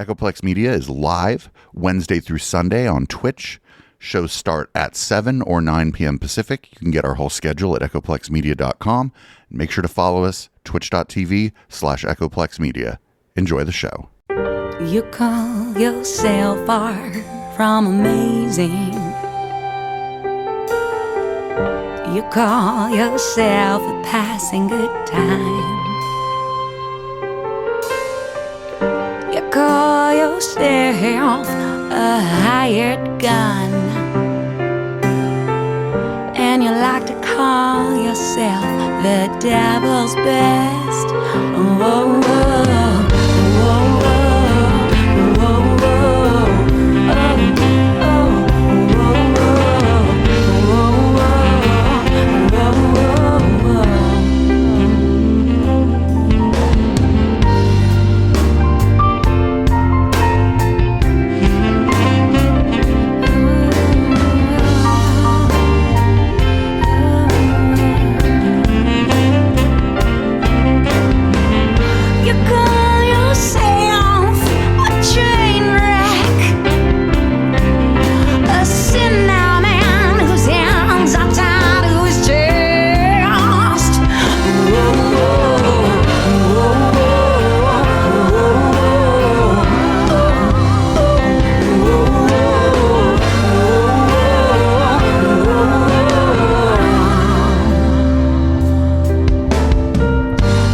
Echoplex Media is live Wednesday through Sunday on Twitch. Shows start at 7 or 9 p.m. Pacific. You can get our whole schedule at echoplexmedia.com. Make sure to follow us, twitch.tv/echoplexmedia. Enjoy the show. You call yourself far from amazing. You call yourself a passing good time. You call yourself a hired gun. And you like to call yourself the devil's best. Whoa, whoa, whoa, whoa.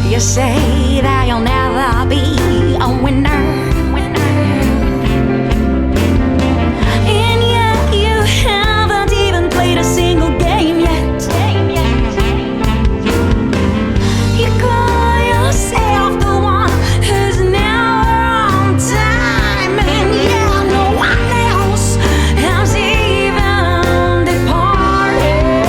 You say that you'll never be a winner, and yet you haven't even played a single game yet. You call yourself the one who's never on time, and yeah, no one else has even departed.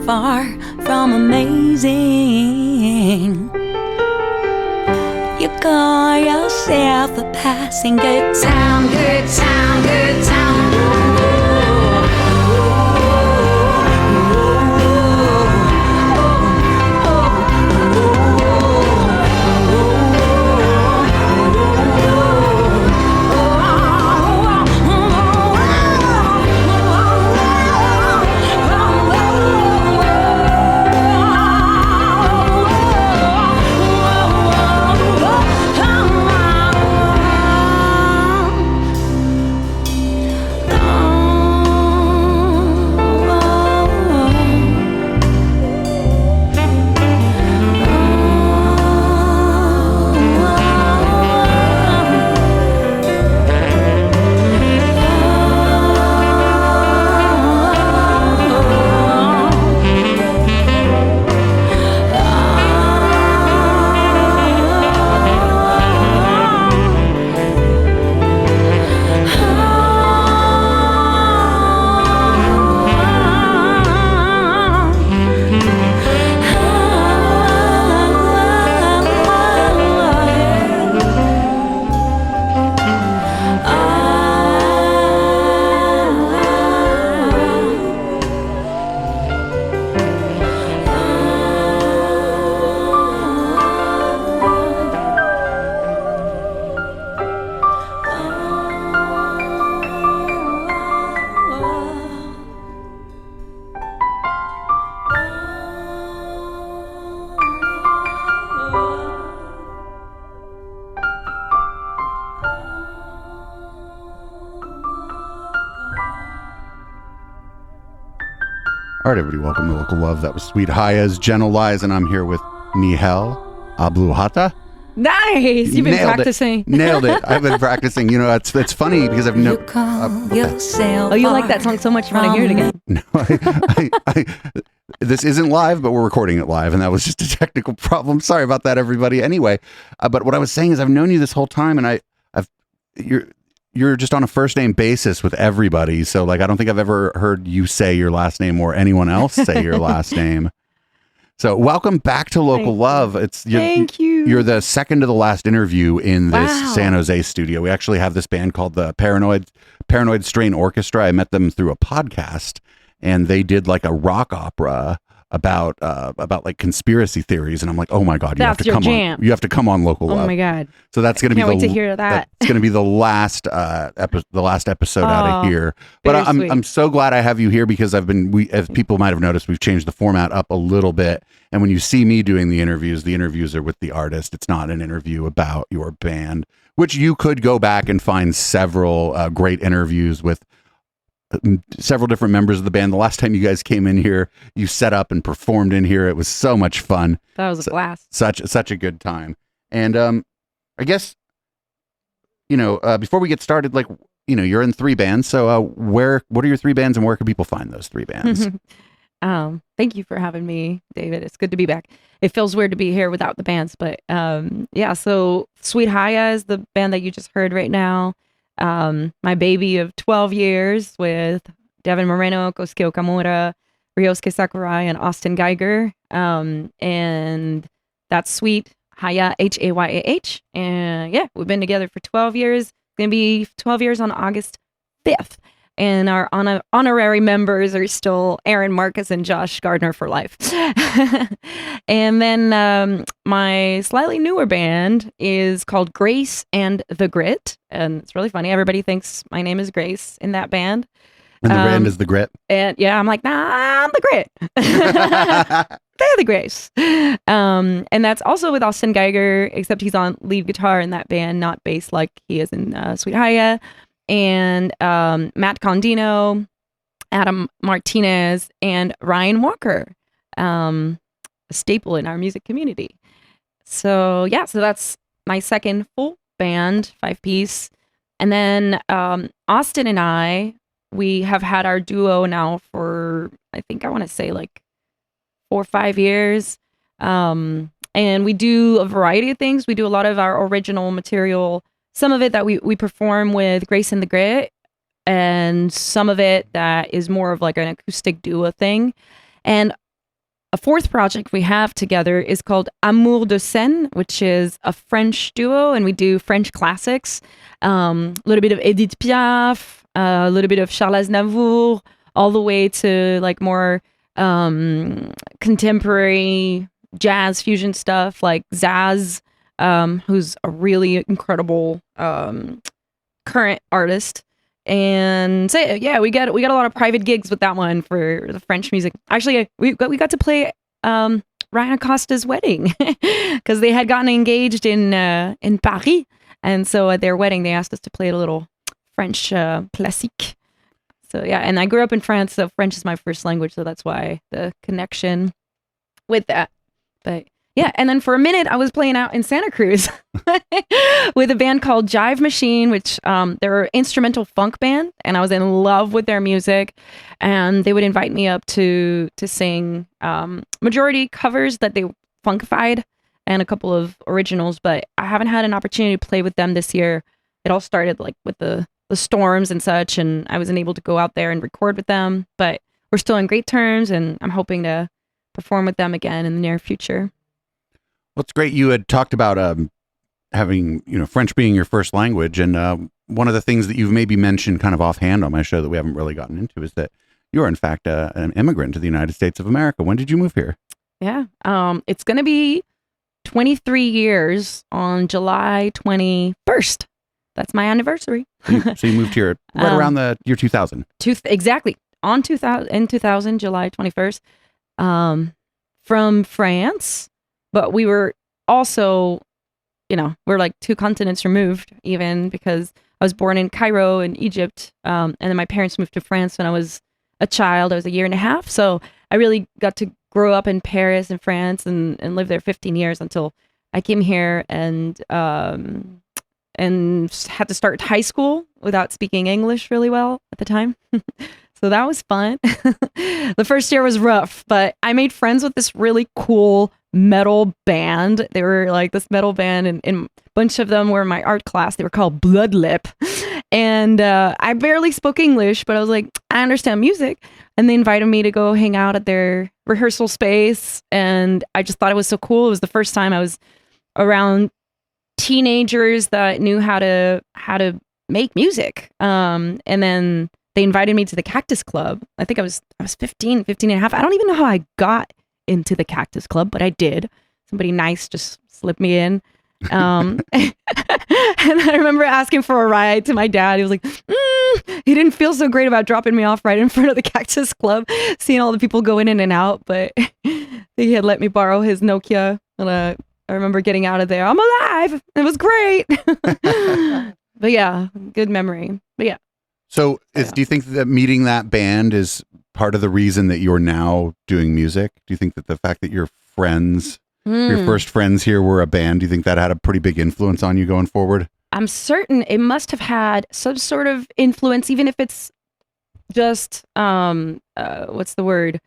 Far from amazing. You call yourself a passing good time, good time, good time. All right, everybody, welcome to Local Love. That was Sweet Haya's Gentle Lies, and I'm here with Nehal Abuelata. Nice. You've been practicing. Nailed it. I've been practicing. You know, it's funny because I've You call yourself Oh, you like that song so much you want to hear it again? No, this isn't live, but we're recording it live, and that was just a technical problem. Sorry about that, everybody. Anyway, but what I was saying is I've known you this whole time, and you're just on a first name basis with everybody. So like, I don't think I've ever heard you say your last name or anyone else say your last name. So welcome back to Local Love. Thank you. You're the second to the last interview in this San Jose studio. We actually have this band called the Paranoid Strain Orchestra. I met them through a podcast, and they did like a rock opera about like conspiracy theories, and I'm like, oh my god, you have to come on Local Love. Oh my god! So that's going to be wait to hear that. That's going to be the last episode out of here. But I'm so glad I have you here because as people might have noticed, we've changed the format up a little bit. And when you see me doing the interviews are with the artist. It's not an interview about your band, which you could go back and find several great interviews with several different members of the band. The last time you guys came in here, you set up and performed in here. It was so much fun. That was a blast. Such a good time. And I guess, before we get started, like, you're in 3 bands. So what are your 3 bands, and where can people find those 3 bands? Thank you for having me, David. It's good to be back. It feels weird to be here without the bands, but so Sweet Haya is the band that you just heard right now. My baby of 12 years with Devin Moreno, Kosuke Okamura, Ryosuke Sakurai, and Austin Geiger. And that's Sweet Haya, Hayah. And we've been together for 12 years. It's going to be 12 years on August 5th. And our honorary members are still Aaron Marcus and Josh Gardner for life. And then my slightly newer band is called Grace and the Grit. And it's really funny. Everybody thinks my name is Grace in that band. And the band is the Grit. And I'm like, nah, I'm the Grit. They're the Grace. And that's also with Austin Geiger, except he's on lead guitar in that band, not bass like he is in Sweet Haya. And Matt Condino, Adam Martinez, and Ryan Walker, a staple in our music community. So that's my second full band, 5-piece. And then Austin and we have had our duo now for, I think I want to say like 4 or 5 years. And we do a variety of things. We do a lot of our original material. Some of it that we perform with Grace and the Grit, and some of it that is more of like an acoustic duo thing. And a 4th project we have together is called Amour de Scène, which is a French duo, and we do French classics, a little bit of Edith Piaf, a little bit of Charles Aznavour, all the way to like more contemporary jazz fusion stuff like Zaz, who's a really incredible current artist. And so we got a lot of private gigs with that one for the French music. Actually, we got to play Ryan Acosta's wedding because they had gotten engaged in Paris, and so at their wedding they asked us to play a little French classique. So and I grew up in France, so French is my first language, so that's why the connection with that. But and then for a minute, I was playing out in Santa Cruz with a band called Jive Machine, which they're an instrumental funk band, and I was in love with their music. And they would invite me up to sing majority covers that they funkified and a couple of originals, but I haven't had an opportunity to play with them this year. It all started like with the storms and such, and I wasn't able to go out there and record with them, but we're still in great terms, and I'm hoping to perform with them again in the near future. Well, it's great. You had talked about having, French being your first language. And one of the things that you've maybe mentioned kind of offhand on my show that we haven't really gotten into is that you're, in fact, an immigrant to the United States of America. When did you move here? Yeah. It's going to be 23 years on July 21st. That's my anniversary. So you moved here right around the year 2000. Exactly. In 2000, July 21st. From France. But we were also, we're like 2 continents removed, even because I was born in Cairo in Egypt. And then my parents moved to France when I was a child. I was a year and a half. So I really got to grow up in Paris and France and live there 15 years until I came here and had to start high school without speaking English really well at the time. So that was fun. The first year was rough, but I made friends with this really cool metal band. They were like this metal band, and a bunch of them were in my art class. They were called Bloodlip. And I barely spoke English, but I was like, I understand music. And they invited me to go hang out at their rehearsal space. And I just thought it was so cool. It was the first time I was around teenagers that knew how to make music. And then they invited me to the Cactus Club. I think I was 15 and a half. I don't even know how I got into the Cactus Club, but I did. Somebody nice just slipped me in. And I remember asking for a ride to my dad. He was like, he didn't feel so great about dropping me off right in front of the Cactus Club, seeing all the people going in and out, but he had let me borrow his Nokia. And I remember getting out of there. I'm alive. It was great. But yeah, good memory. But yeah. So do you think that meeting that band is part of the reason that you're now doing music? Do you think that the fact that your friends, your first friends here were a band, do you think that had a pretty big influence on you going forward? I'm certain it must have had some sort of influence, even if it's just, what's the word?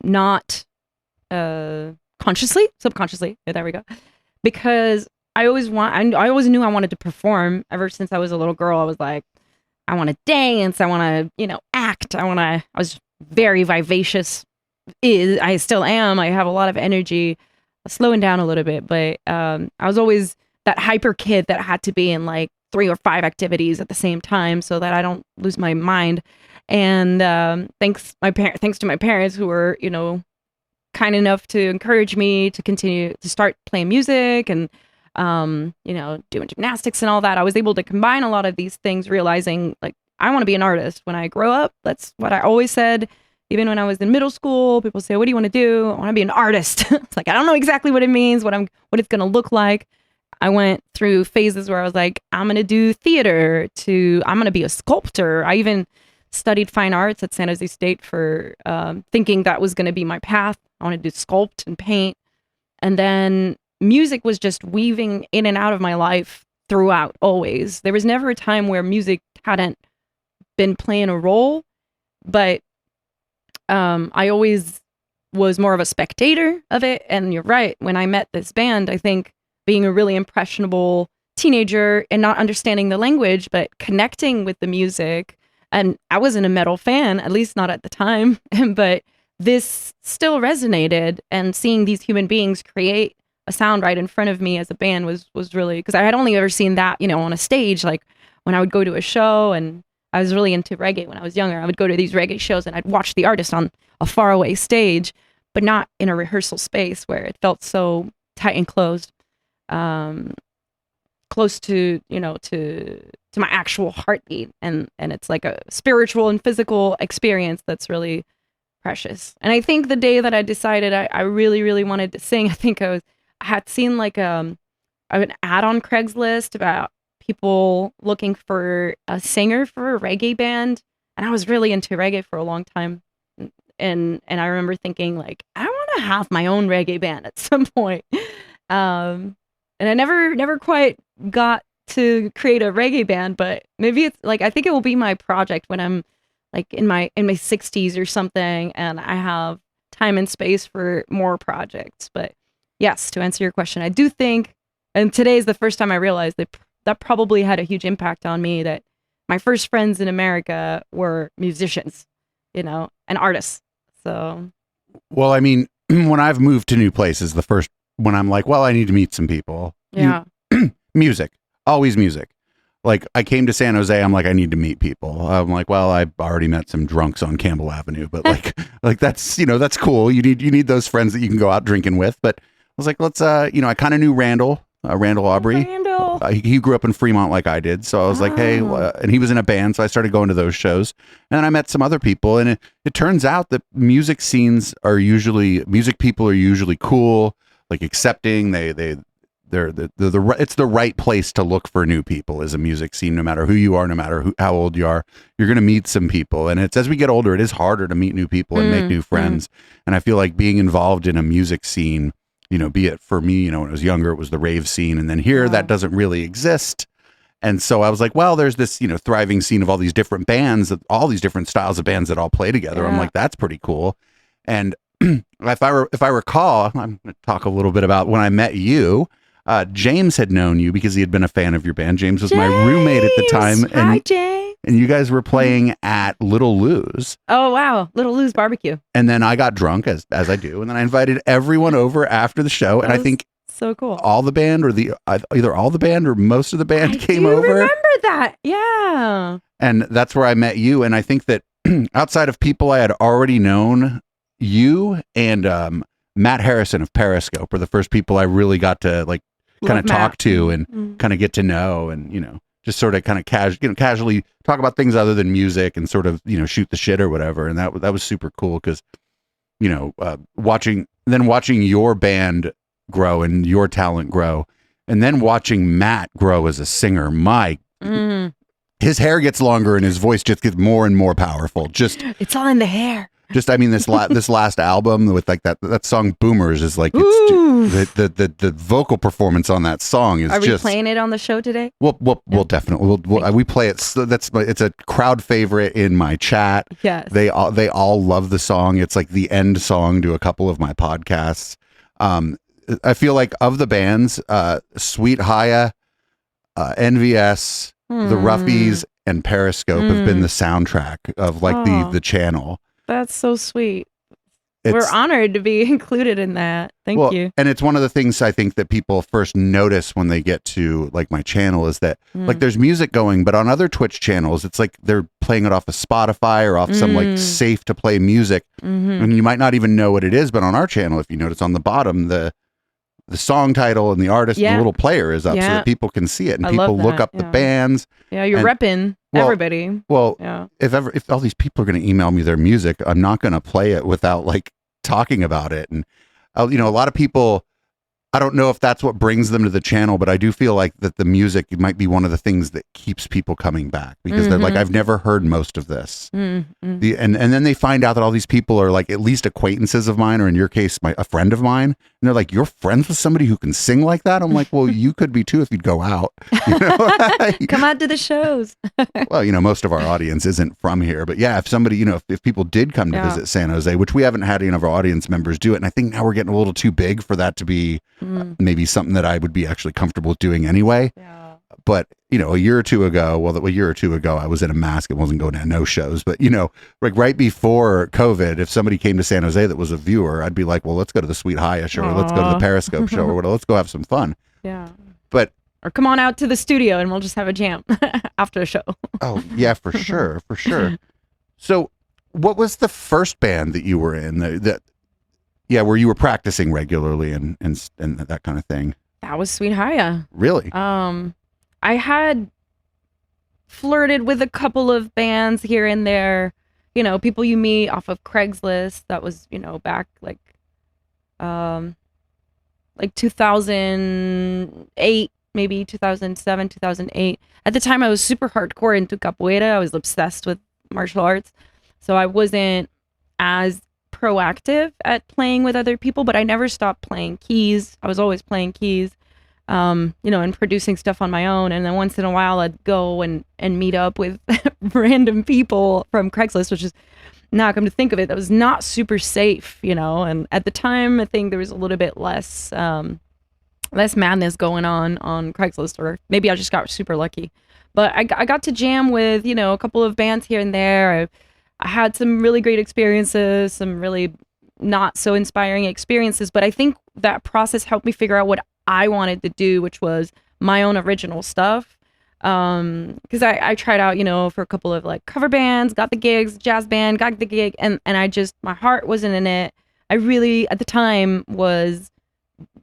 Not consciously, subconsciously. Yeah, there we go. Because I always knew I wanted to perform ever since I was a little girl. I was like, I want to dance. I want to, act. I was very vivacious. I still am. I have a lot of energy, slowing down a little bit, but I was always that hyper kid that had to be in like 3 or 5 activities at the same time so that I don't lose my mind. And thanks to my parents who were, kind enough to encourage me to continue to start playing music and doing gymnastics and all that. I was able to combine a lot of these things, realizing like I want to be an artist when I grow up. That's what I always said. Even when I was in middle school, people say, what do you want to do? I want to be an artist. It's like, I don't know exactly what it means, what it's going to look like. I went through phases where I was like, I'm going to do theater I'm going to be a sculptor. I even studied fine arts at San Jose State for thinking that was going to be my path. I wanted to sculpt and paint. And then music was just weaving in and out of my life throughout, always. There was never a time where music hadn't been playing a role, but I always was more of a spectator of it. And you're right, when I met this band, I think being a really impressionable teenager and not understanding the language, but connecting with the music. And I wasn't a metal fan, at least not at the time, but this still resonated, and seeing these human beings create a sound right in front of me as a band was really, because I had only ever seen that, on a stage, like when I would go to a show, and I was really into reggae when I was younger. I would go to these reggae shows and I'd watch the artist on a faraway stage, but not in a rehearsal space where it felt so tight and closed, close to, to my actual heartbeat. And it's like a spiritual and physical experience that's really precious. And I think the day that I decided I really, really wanted to sing, I think I had seen like an ad on Craigslist about people looking for a singer for a reggae band. And I was really into reggae for a long time. And I remember thinking like, I want to have my own reggae band at some point. And I never quite got to create a reggae band, but maybe it's like, I think it will be my project when I'm like in my 60s or something, and I have time and space for more projects. But yes, to answer your question, I do think, and today is the first time I realized that probably had a huge impact on me, that my first friends in America were musicians, and artists. So, well, I mean, when I've moved to new places, when I'm like, well, I need to meet some people. Yeah. Music, always music. Like I came to San Jose, I'm like, I need to meet people. I'm like, well, I've already met some drunks on Campbell Avenue, but like that's, that's cool. You need those friends that you can go out drinking with. But I was like, let's, I kind of knew Randall Aubrey. Randall. He grew up in Fremont like I did. So I was like, hey, and he was in a band. So I started going to those shows, and then I met some other people, and it turns out that music people are usually cool, like accepting. it's the right place to look for new people as a music scene. No matter who you are, no matter how old you are, you're going to meet some people. And it's as we get older, it is harder to meet new people and make new friends. And I feel like being involved in a music scene, be it for me, when I was younger, it was the rave scene, and then here that doesn't really exist. And so I was like, well, there's this, thriving scene of all these different bands, all these different styles of bands that all play together. I'm like, that's pretty cool. And if I recall, I'm going to talk a little bit about when I met you. James had known you because he had been a fan of your band. James was my roommate at the time. Hi, James. And you guys were playing at Little Lou's. Oh, wow. Little Lou's Barbecue. And then I got drunk, as I do. And then I invited everyone over after the show. And I think so cool. All the band or either all the band or most of the band came over. I remember that. Yeah. And that's where I met you. And I think that outside of people I had already known, you and Matt Harrison of Periscope were the first people I really got to kind of talk to and kind of get to know, and just sort of kind of casually talk about things other than music and sort of shoot the shit or whatever. And that was super cool because watching your band grow and your talent grow, and then watching Matt grow as a singer. His hair gets longer and his voice just gets more and more powerful. Just it's all in the hair. I mean, this last album with that song "Boomers" is like the vocal performance on that song is. Are we playing it on the show today? We'll definitely we play it. So it's a crowd favorite in my chat. Yes, they all love the song. It's like the end song to a couple of my podcasts. I feel like of the bands, Sweet Haya, NVS, the Ruffies, and Periscope have been the soundtrack of the channel. That's so sweet. We're honored to be included in that. Thank you. And it's one of the things I think that people first notice when they get to my channel is that there's music going, but on other Twitch channels, it's like they're playing it off of Spotify or off some safe to play music. And you might not even know what it is, but on our channel, if you notice on the bottom, the song title and the artist and the little player is up so that people can see it and people look up the bands. Yeah, you're repping everybody. Well, if all these people are going to email me their music, I'm not going to play it without talking about it. And a lot of people, I don't know if that's what brings them to the channel, but I do feel like that the music might be one of the things that keeps people coming back because they're like, I've never heard most of this. And then they find out that all these people are at least acquaintances of mine, or in your case, a friend of mine. And they're like, you're friends with somebody who can sing like that? I'm like, well, you could be too if you'd go out. Come out to the shows. Well, most of our audience isn't from here, but yeah, if somebody, if people did come to visit San Jose, which we haven't had any of our audience members do it. And I think now we're getting a little too big for that to be maybe something that I would be actually comfortable doing anyway. Yeah. But, a year or two ago, I was in a mask and wasn't going to no shows. But, right before COVID, if somebody came to San Jose that was a viewer, I'd be like, well, let's go to the Sweet Haya show, or let's go to the Periscope show, or let's go have some fun. Yeah. But or come on out to the studio and we'll just have a jam after the show. Oh, yeah, for sure. For sure. So what was the first band that you were in where you were practicing regularly and that kind of thing? That was Sweet Haya. Really? I had flirted with a couple of bands here and there, people you meet off of Craigslist. That was, back like 2008, maybe 2007, 2008. At the time I was super hardcore into capoeira. I was obsessed with martial arts. So I wasn't as proactive at playing with other people, but I never stopped playing keys. I was always playing keys, and producing stuff on my own. And then once in a while I'd go and meet up with random people from Craigslist, which is, now come to think of it, that was not super safe, and at the time I think there was a little bit less madness going on Craigslist, or maybe I just got super lucky. But I got to jam with, a couple of bands here and there. I had some really great experiences, some really not so inspiring experiences, but I think that process helped me figure out what I wanted to do, which was my own original stuff. Because I tried out, for a couple of cover bands, got the gigs, jazz band, got the gig, and I just, my heart wasn't in it. I really, at the time, was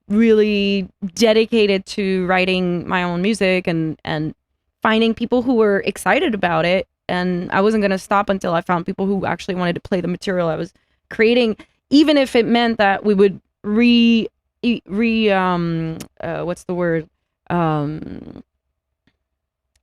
really dedicated to writing my own music and finding people who were excited about it. And I wasn't going to stop until I found people who actually wanted to play the material I was creating, even if it meant that we would what's the word?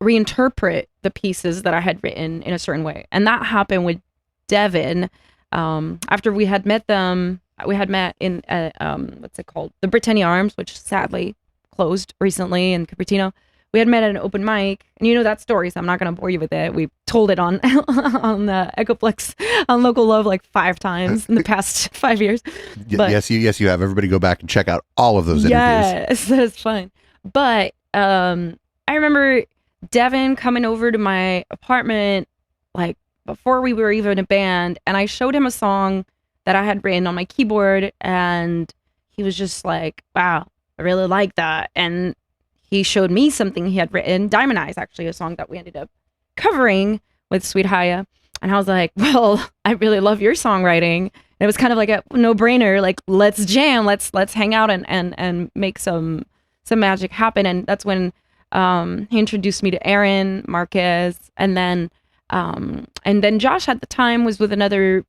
Reinterpret the pieces that I had written in a certain way. And that happened with Devin. After we had met them, we had met in, what's it called? The Britannia Arms, which sadly closed recently in Cupertino. We had met at an open mic, and you know that story, so I'm not going to bore you with it. We told it on on Echoplex on Local Love like 5 times in the past 5 years. But, yes, you have. Everybody go back and check out all of those interviews. Yes, that's fun. But I remember Devin coming over to my apartment like before we were even a band, and I showed him a song that I had written on my keyboard, and he was just like, wow, I really like that. And he showed me something he had written, Diamond Eyes, actually, a song that we ended up covering with Sweet Haya. And I was like, well, I really love your songwriting. And it was kind of like a no-brainer, like, let's jam, let's hang out and make some magic happen. And that's when he introduced me to Aaron Marquez. And then Josh at the time was with another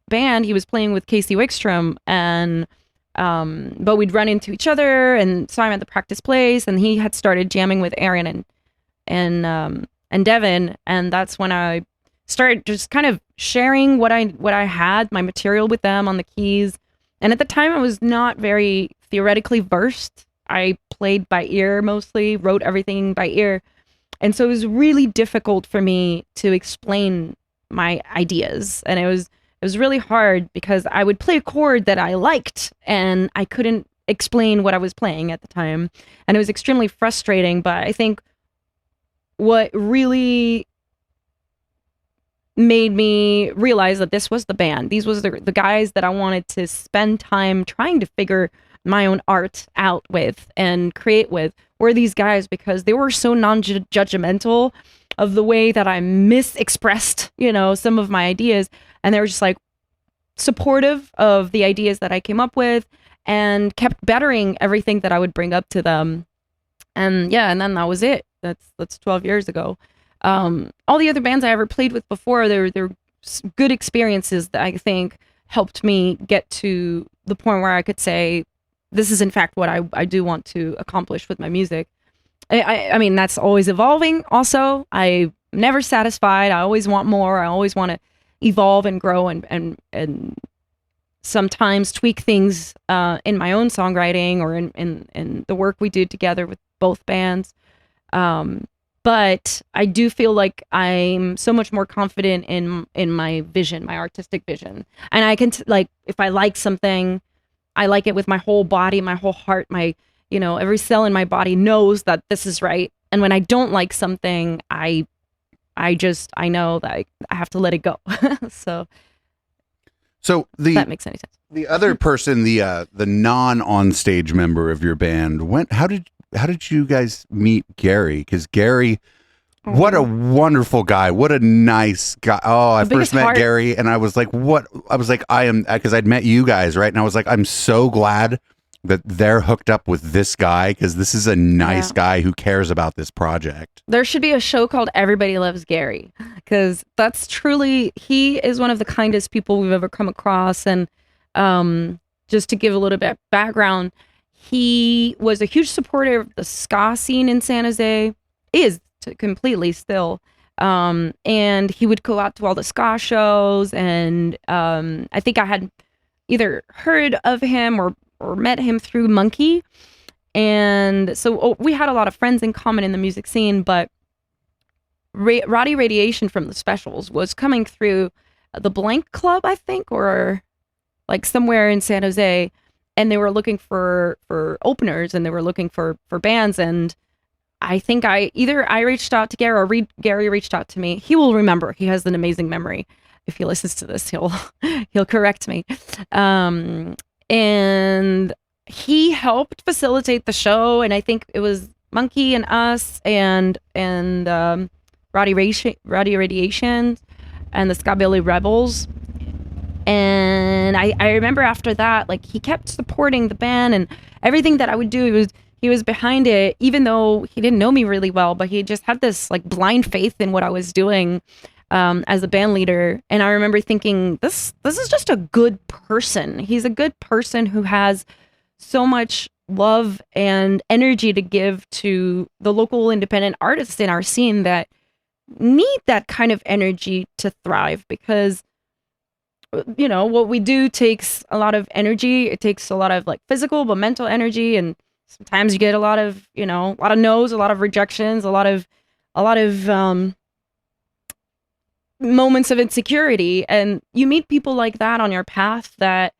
band. He was playing with Casey Wickstrom, and but we'd run into each other and saw him at the practice place, and he had started jamming with Aaron and Devin, and that's when I started just kind of sharing what I had, my material with them on the keys. And at the time I was not very theoretically versed. I played by ear mostly, wrote everything by ear. And so it was really difficult for me to explain my ideas. And it was really hard because I would play a chord that I liked and I couldn't explain what I was playing at the time. And it was extremely frustrating. But I think what really made me realize that this was the band. These was the guys that I wanted to spend time trying to figure my own art out with and create with, were these guys, because they were so non-judgmental of the way that I misexpressed, some of my ideas. And they were just like supportive of the ideas that I came up with and kept bettering everything that I would bring up to them. And yeah, and then that was it. That's 12 years ago. All the other bands I ever played with before, they're good experiences that I think helped me get to the point where I could say, this is in fact what I do want to accomplish with my music. I mean, that's always evolving also. I'm never satisfied. I always want more. I always want to evolve and grow and sometimes tweak things in my own songwriting or in the work we did together with both bands. But I do feel like I'm so much more confident in my vision, my artistic vision. And I can, if I like something, I like it with my whole body, my whole heart, every cell in my body knows that this is right. And when I don't like something, I know that I have to let it go. So that makes any sense. The other person, the non-on-stage member of your band, how did you guys meet Gary? Because Gary, what a wonderful guy. What a nice guy. Oh, I first met Gary and I was like, because I'd met you guys, right? And I was like, I'm so glad that they're hooked up with this guy, because this is a nice guy who cares about this project. There should be a show called Everybody Loves Gary, because that's truly, he is one of the kindest people we've ever come across. And just to give a little bit of background, he was a huge supporter of the ska scene in San Jose, is completely still. And he would go out to all the ska shows, and I think I had either heard of him or met him through Monkey. And so we had a lot of friends in common in the music scene, but Roddy Radiation from the Specials was coming through the Blank Club, I think, or like somewhere in San Jose. And they were looking for openers, and they were looking for bands. And I think I reached out to Gary, or Gary reached out to me. He will remember. He has an amazing memory. If he listens to this, he'll correct me. And he helped facilitate the show. And I think it was Monkey and us and Roddy Radiation and the Skabilly Rebels. And I remember after that, like, he kept supporting the band, and everything that I would do, he was behind it, even though he didn't know me really well, but he just had this like blind faith in what I was doing as a band leader. And I remember thinking, this is just a good person. He's a good person who has so much love and energy to give to the local independent artists in our scene that need that kind of energy to thrive, because what we do takes a lot of energy. It takes a lot of like physical but mental energy, and sometimes you get a lot of no's, a lot of rejections, a lot of moments of insecurity, and you meet people like that on your path that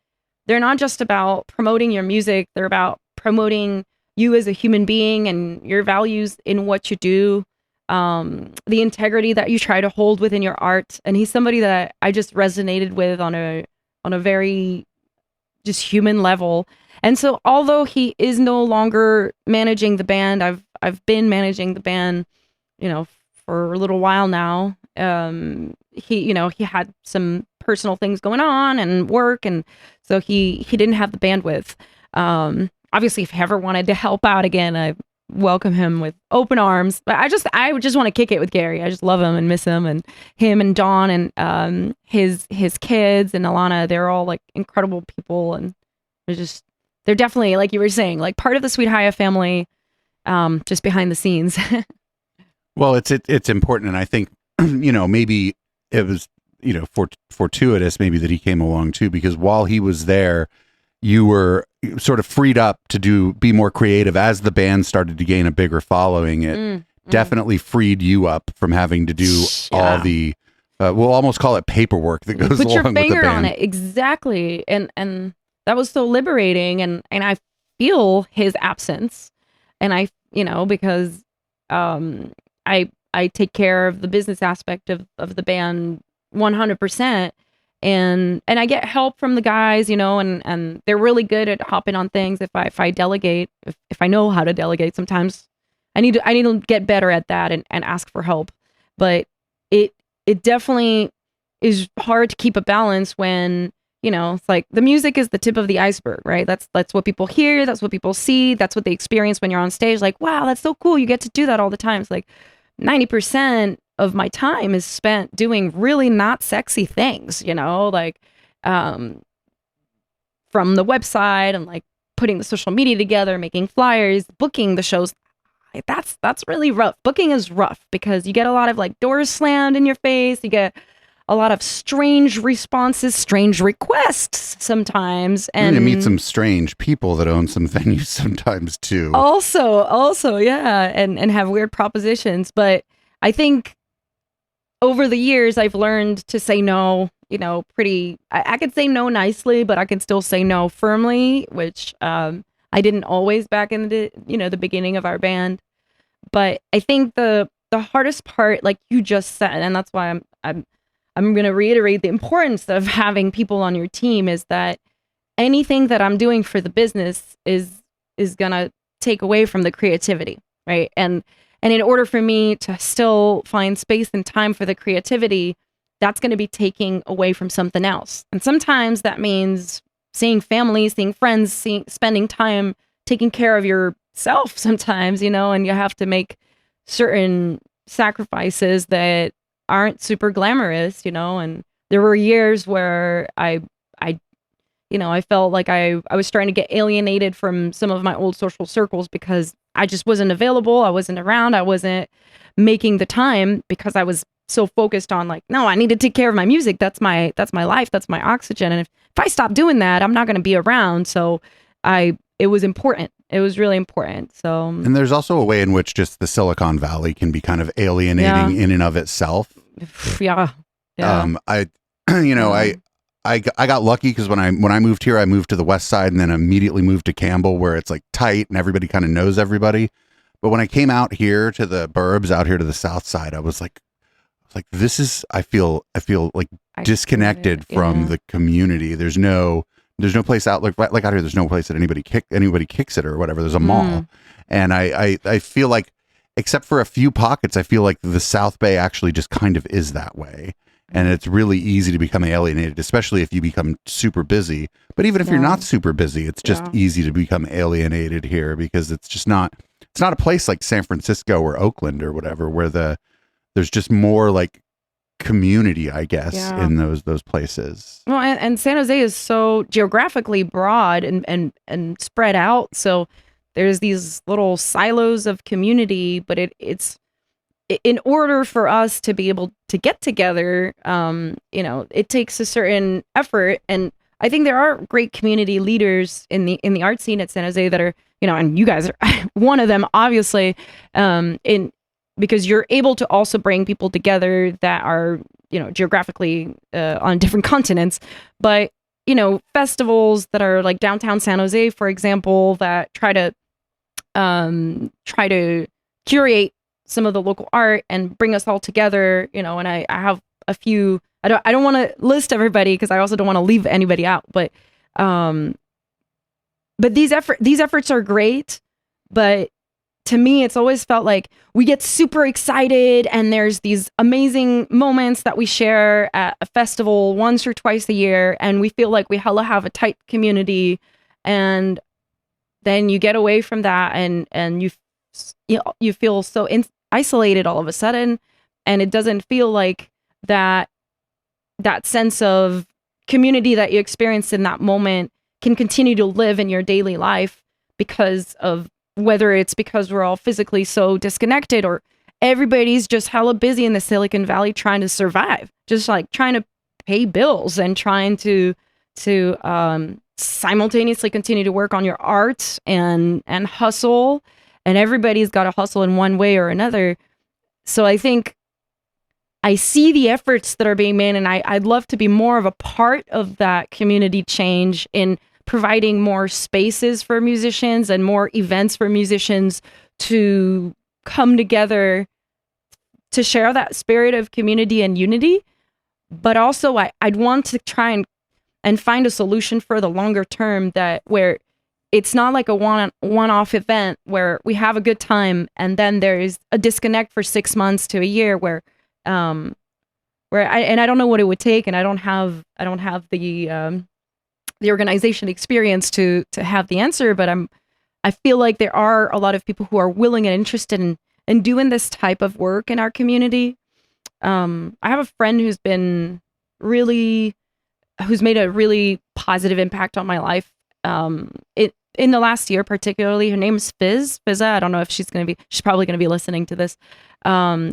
they're not just about promoting your music, they're about promoting you as a human being and your values in what you do, the integrity that you try to hold within your art. And he's somebody that I just resonated with on a very just human level. And so although he is no longer managing the band, I've been managing the band, for a little while now. He had some personal things going on and work, and so he didn't have the bandwidth. Obviously, if he ever wanted to help out again, I welcome him with open arms. But I would just want to kick it with Gary. I just love him and miss him, and him and Dawn and his kids and Alana. They're all like incredible people, and they're definitely, like you were saying, like part of the Sweet Haya family, just behind the scenes. Well, it's important, and I think maybe it was fortuitous maybe that he came along too, because while he was there, you were sort of freed up to be more creative as the band started to gain a bigger following. It definitely freed you up from having to do all the we'll almost call it paperwork that goes along with the band. Put your finger on it, exactly, and that was so liberating, and I feel his absence, and I because I take care of the business aspect of the band 100%. And I get help from the guys, and they're really good at hopping on things. If I delegate, if I know how to delegate, sometimes I need to get better at that and ask for help. But it definitely is hard to keep a balance when, it's like the music is the tip of the iceberg, right? That's what people hear. That's what people see. That's what they experience when you're on stage. Like, wow, that's so cool. You get to do that all the time. It's like 90% of my time is spent doing really not sexy things, like from the website and like putting the social media together, making flyers, booking the shows. That's really rough. Booking is rough because you get a lot of like doors slammed in your face. You get a lot of strange responses, strange requests sometimes. And you meet some strange people that own some venues sometimes too. Also, yeah. And have weird propositions. But I think over the years, I've learned to say no, I could say no nicely, but I can still say no firmly, which I didn't always back in the beginning of our band. But I think the hardest part, like you just said, and that's why I'm going to reiterate the importance of having people on your team, is that anything that I'm doing for the business is going to take away from the creativity, right? And in order for me to still find space and time for the creativity, that's going to be taking away from something else. And sometimes that means seeing family, seeing friends, spending time taking care of yourself sometimes, and you have to make certain sacrifices that aren't super glamorous, and there were years where I felt like I was starting to get alienated from some of my old social circles because I just wasn't available. I wasn't around. I wasn't making the time because I was so focused on like, no, I need to take care of my music. That's my life. That's my oxygen. And if I stop doing that, I'm not going to be around. So it was important. It was really important. So, and there's also a way in which just the Silicon Valley can be kind of alienating in and of itself. Yeah. I got lucky because when I moved here, I moved to the West Side and then immediately moved to Campbell, where it's like tight and everybody kind of knows everybody. But when I came out here to the burbs, out here to the South Side, I was like, I feel like disconnected from the community. There's no place out like out here. There's no place that anybody kicks it or whatever. There's a mall, and I feel like, except for a few pockets, I feel like the South Bay actually just kind of is that way. And it's really easy to become alienated, especially if you become super busy. But even if you're not super busy, it's just easy to become alienated here because it's not a place like San Francisco or Oakland or whatever, where there's just more like community, I guess, in those places. Well, and San Jose is so geographically broad and spread out. So there's these little silos of community, but it's in order for us to be able to get together, it takes a certain effort. And I think there are great community leaders in the art scene at San Jose that are, and you guys are one of them, obviously, because you're able to also bring people together that are, geographically on different continents. But, festivals that are like downtown San Jose, for example, that try to curate some of the local art and bring us all together, and I have a few. I don't want to list everybody because I also don't want to leave anybody out. But these efforts are great. But to me, it's always felt like we get super excited and there's these amazing moments that we share at a festival once or twice a year, and we feel like we hella have a tight community. And then you get away from that and you feel so isolated all of a sudden, and it doesn't feel like that sense of community that you experienced in that moment can continue to live in your daily life, because of whether it's because we're all physically so disconnected, or everybody's just hella busy in the Silicon Valley trying to survive, just like trying to pay bills and trying to simultaneously continue to work on your art and hustle. And everybody's got to hustle in one way or another. So I think I see the efforts that are being made, and I'd love to be more of a part of that community change in providing more spaces for musicians and more events for musicians to come together to share that spirit of community and unity. But also I'd want to try and find a solution for the longer term, where it's not like a one-off event where we have a good time and then there is a disconnect for 6 months to a year where I don't know what it would take, and I don't have the organization experience to have the answer, but I feel like there are a lot of people who are willing and interested in doing this type of work in our community. I have a friend who's made a really positive impact on my life. In the last year, particularly. Her name's Fizza. I don't know if she's probably going to be listening to this.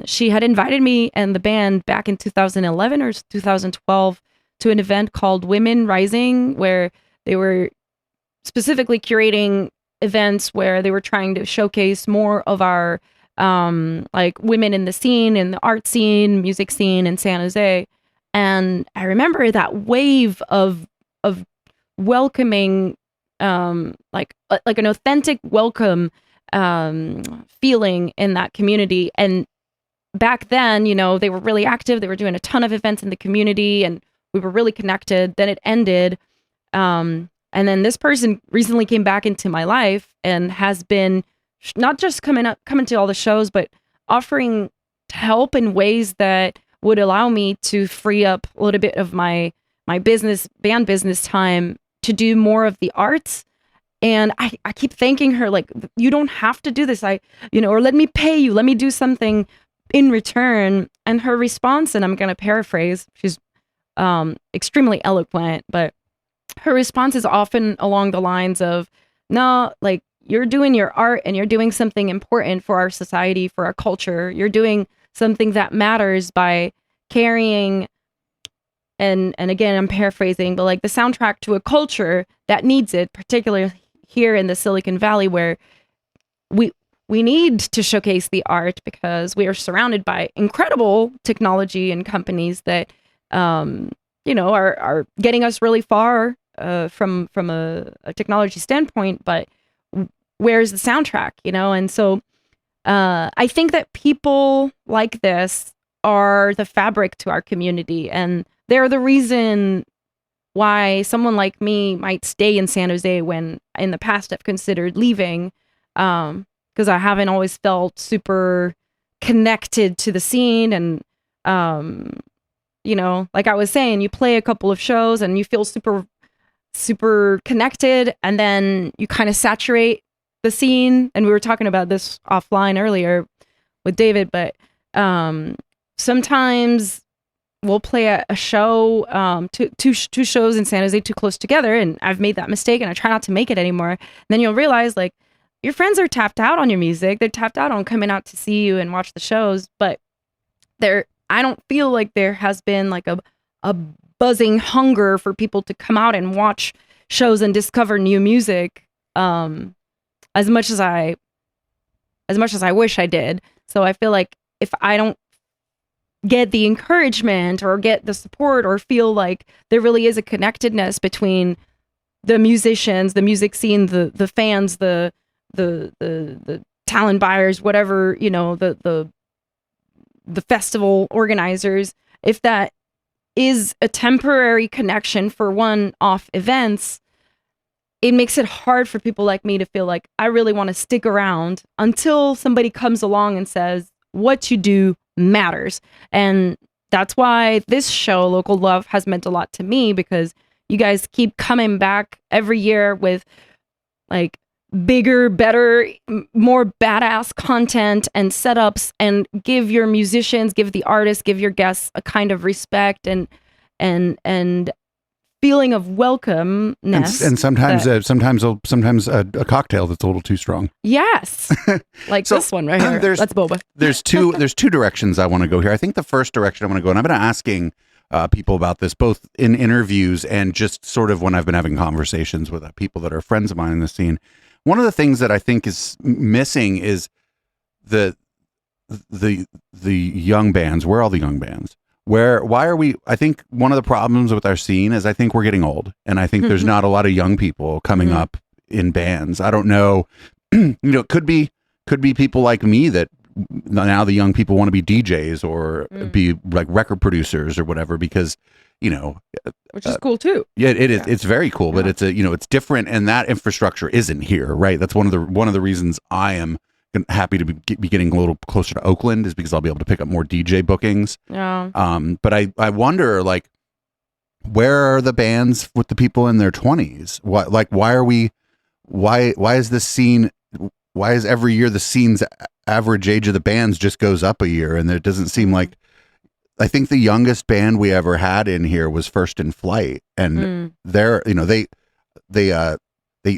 She had invited me and the band back in 2011 or 2012 to an event called Women Rising, where they were specifically curating events where they were trying to showcase more of our like women in the scene, in the art scene, music scene in San Jose. And I remember that wave of welcoming, like an authentic welcome feeling in that community. And back then, they were really active. They were doing a ton of events in the community, and we were really connected. Then it ended. And then this person recently came back into my life and has been not just coming to all the shows, but offering help in ways that would allow me to free up a little bit of my band business time to do more of the arts. And I keep thanking her, like, you don't have to do this. Or let me pay you, let me do something in return. And her response, and I'm going to paraphrase, she's extremely eloquent, but her response is often along the lines of, no, like, you're doing your art and you're doing something important for our society, for our culture. You're doing something that matters by carrying, and again, I'm paraphrasing, but like the soundtrack to a culture that needs it, particularly here in the Silicon Valley, where we need to showcase the art because we are surrounded by incredible technology and companies that, are getting us really far from a technology standpoint, but where's the soundtrack, And so I think that people like this are the fabric to our community, and they're the reason why someone like me might stay in San Jose when in the past I've considered leaving, because I haven't always felt super connected to the scene. And, like I was saying, you play a couple of shows and you feel super, super connected, and then you kind of saturate the scene. And we were talking about this offline earlier with David, but sometimes we'll play a show, two shows in San Jose too close together, and I've made that mistake, and I try not to make it anymore. And then you'll realize, like, your friends are tapped out on your music. They're tapped out on coming out to see you and watch the shows, but I don't feel like there has been like a buzzing hunger for people to come out and watch shows and discover new music, as much as I wish I did. So I feel like if I don't get the encouragement or get the support or feel like there really is a connectedness between the musicians, the music scene, the fans, the talent buyers, whatever, the festival organizers, if that is a temporary connection for one-off events, it makes it hard for people like me to feel like I really want to stick around until somebody comes along and says, what you do matters. And that's why this show, Local Love, has meant a lot to me, because you guys keep coming back every year with like bigger, better, more badass content and setups, and give your musicians, give the artists, give your guests a kind of respect and feeling of welcomeness. And sometimes a cocktail that's a little too strong. Yes. Like so, this one right here. That's boba. There's two directions I want to go here. I think the first direction I want to go, and I've been asking people about this both in interviews and just sort of when I've been having conversations with people that are friends of mine in the scene. One of the things that I think is missing is the young bands. Where are all the young bands? Why are we? I think one of the problems with our scene is I think we're getting old, and I think there's not a lot of young people coming up in bands. I don't know. It could be people like me that now the young people want to be DJs or be like record producers or whatever, because which is cool too. Yeah, it is. It's very cool, but it's it's different, and that infrastructure isn't here, right? That's one of the reasons I am happy to be getting a little closer to Oakland, is because I'll be able to pick up more DJ bookings. Yeah. But I wonder, like, where are the bands with the people in their 20s? Why is this scene? Why is every year the scene's average age of the bands just goes up a year, and it doesn't seem like. I think the youngest band we ever had in here was First in Flight, and they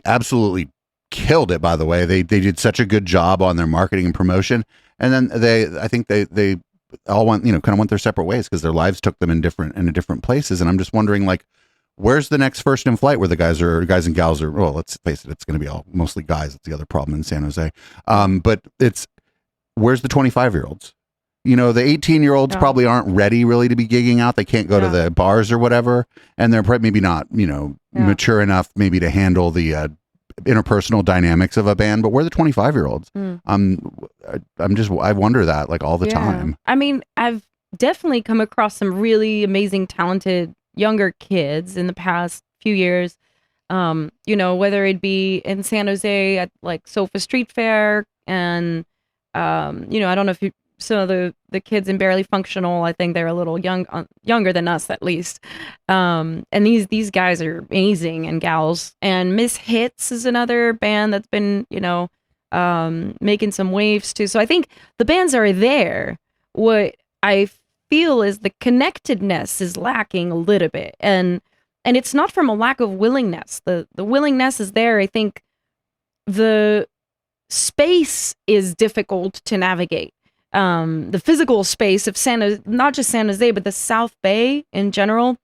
absolutely killed it. By the way, they did such a good job on their marketing and promotion, and then I think they all went kind of went their separate ways because their lives took them in different places. And I'm just wondering, like, where's the next First in Flight where the guys and gals are? Well, let's face it, it's going to be all mostly guys. That's the other problem in San Jose. But where's the 25-year-olds? The 18-year-olds probably aren't ready really to be gigging out. They can't go to the bars or whatever, and they're maybe not, mature enough maybe to handle the interpersonal dynamics of a band. But we're the 25-year-olds. I wonder that like all the time. I mean, I've definitely come across some really amazing, talented younger kids in the past few years. Whether it be in San Jose at like Sofa Street Fair, and I don't know if some of the kids in Barely Functional, I think they're a little younger than us at least. And these guys are amazing, and gals. And Miss Hits is another band that's been, making some waves too. So I think the bands are there. What I feel is the connectedness is lacking a little bit. And it's not from a lack of willingness. The willingness is there. I think the space is difficult to navigate. The physical space of not just San Jose, but the South Bay in general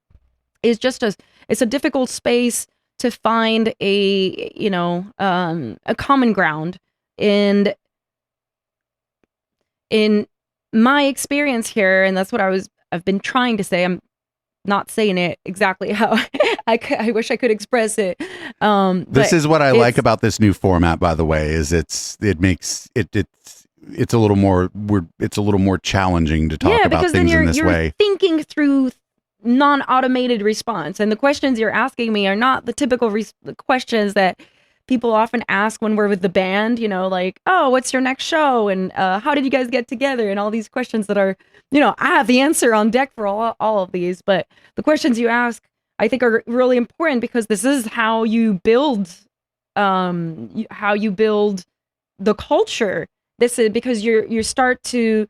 is it's a difficult space to find a common ground. And in my experience here, and that's what I've been trying to say, I'm not saying it exactly how I wish I could express it. This is what I like about this new format, by the way, is it's a little more challenging to talk about things in this way. Thinking through non-automated response, and the questions you're asking me are not the typical questions that people often ask when we're with the band, like, oh, what's your next show? And how did you guys get together? And all these questions that are, I have the answer on deck for all of these, but the questions you ask, I think, are really important, because this is how you build the culture. This is because you start to,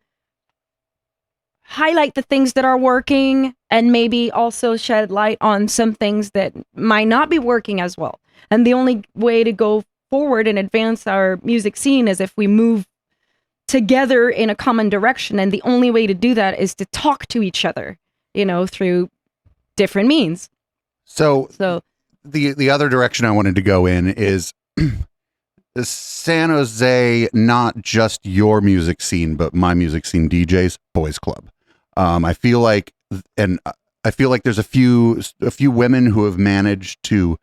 highlight the things that are working and maybe also shed light on some things that might not be working as well. And the only way to go forward and advance our music scene is if we move together in a common direction. And the only way to do that is to talk to each other, through different means. So the other direction I wanted to go in is San Jose, not just your music scene, but my music scene, DJs Boys Club. I feel like there's a few women who have managed to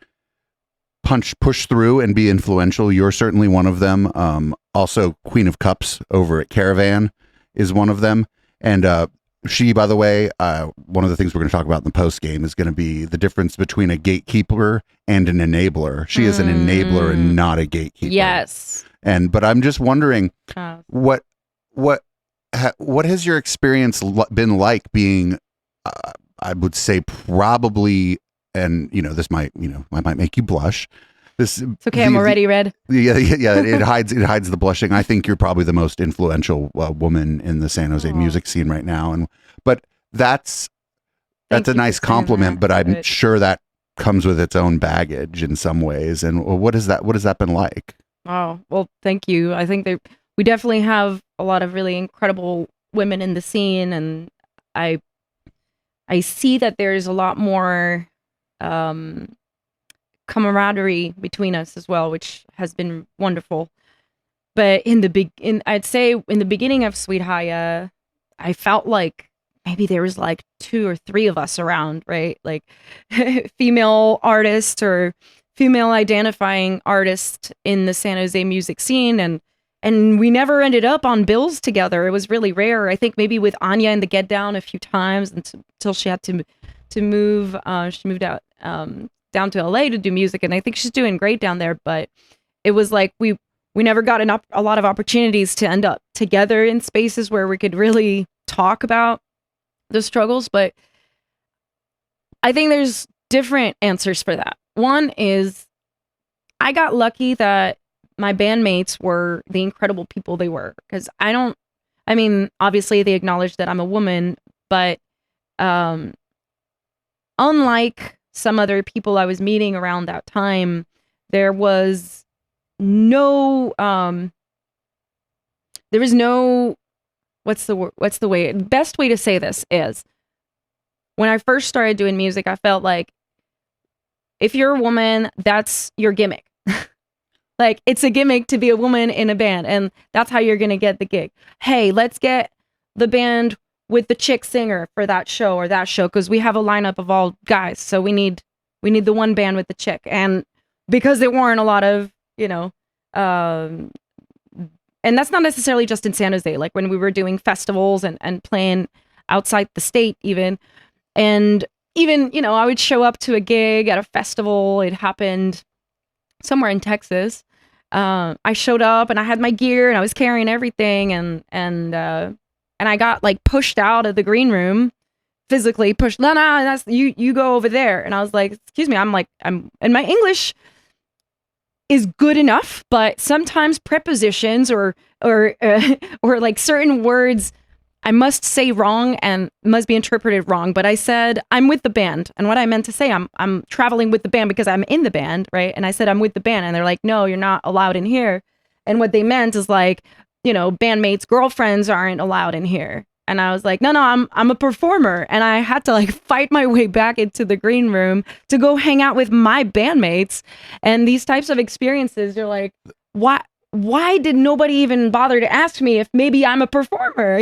push through and be influential. You're certainly one of them. Also, Queen of Cups over at Caravan is one of them. And she, by the way, one of the things we're going to talk about in the post game is going to be the difference between a gatekeeper and an enabler. She is an enabler and not a gatekeeper. Yes. But I'm just wondering, what has your experience been like being? I would say probably, and this might make you blush. It's okay. I'm already red. Yeah. It hides the blushing. I think you're probably the most influential woman in the San Jose music scene right now, but that's a nice compliment. But I'm sure that comes with its own baggage in some ways. And what has that been like? Oh, well, thank you. I think that we definitely have a lot of really incredible women in the scene, and I see that there's a lot more camaraderie between us as well, which has been wonderful. But I'd say in the beginning of Sweet Haya, I felt like maybe there was like 2 or 3 of us around, right? Like female artists or female identifying artists in the San Jose music scene, and we never ended up on bills together. It was really rare. I think maybe with Anya and the Get Down a few times until she had to move. She moved out down to LA to do music, and I think she's doing great down there. But it was like we never got a lot of opportunities to end up together in spaces where we could really talk about the struggles. But I think there's different answers for that. One is I got lucky that my bandmates were the incredible people they were, because obviously they acknowledge that I'm a woman, but unlike some other people I was meeting around that time, there was no best way to say this is, when I first started doing music, I felt like if you're a woman, that's your gimmick. Like, it's a gimmick to be a woman in a band, and that's how you're going to get the gig. Hey, let's get the band with the chick singer for that show or that show, because we have a lineup of all guys, so we need the one band with the chick. And because there weren't a lot of, and that's not necessarily just in San Jose, like when we were doing festivals and playing outside the state even, and even, I would show up to a gig at a festival. It happened somewhere in Texas. I showed up and I had my gear and I was carrying everything, and I got like pushed out of the green room, physically pushed. No, that's you go over there. And I was like, excuse me. I'm and my English is good enough, but sometimes prepositions or like certain words I must say wrong and must be interpreted wrong. But I said, I'm with the band. And what I meant to say, I'm traveling with the band because I'm in the band, right? And I said, I'm with the band. And they're like, no, you're not allowed in here. And what they meant is like, bandmates, girlfriends aren't allowed in here. And I was like, no, I'm a performer. And I had to like fight my way back into the green room to go hang out with my bandmates. And these types of experiences, you're like, why did nobody even bother to ask me if maybe I'm a performer,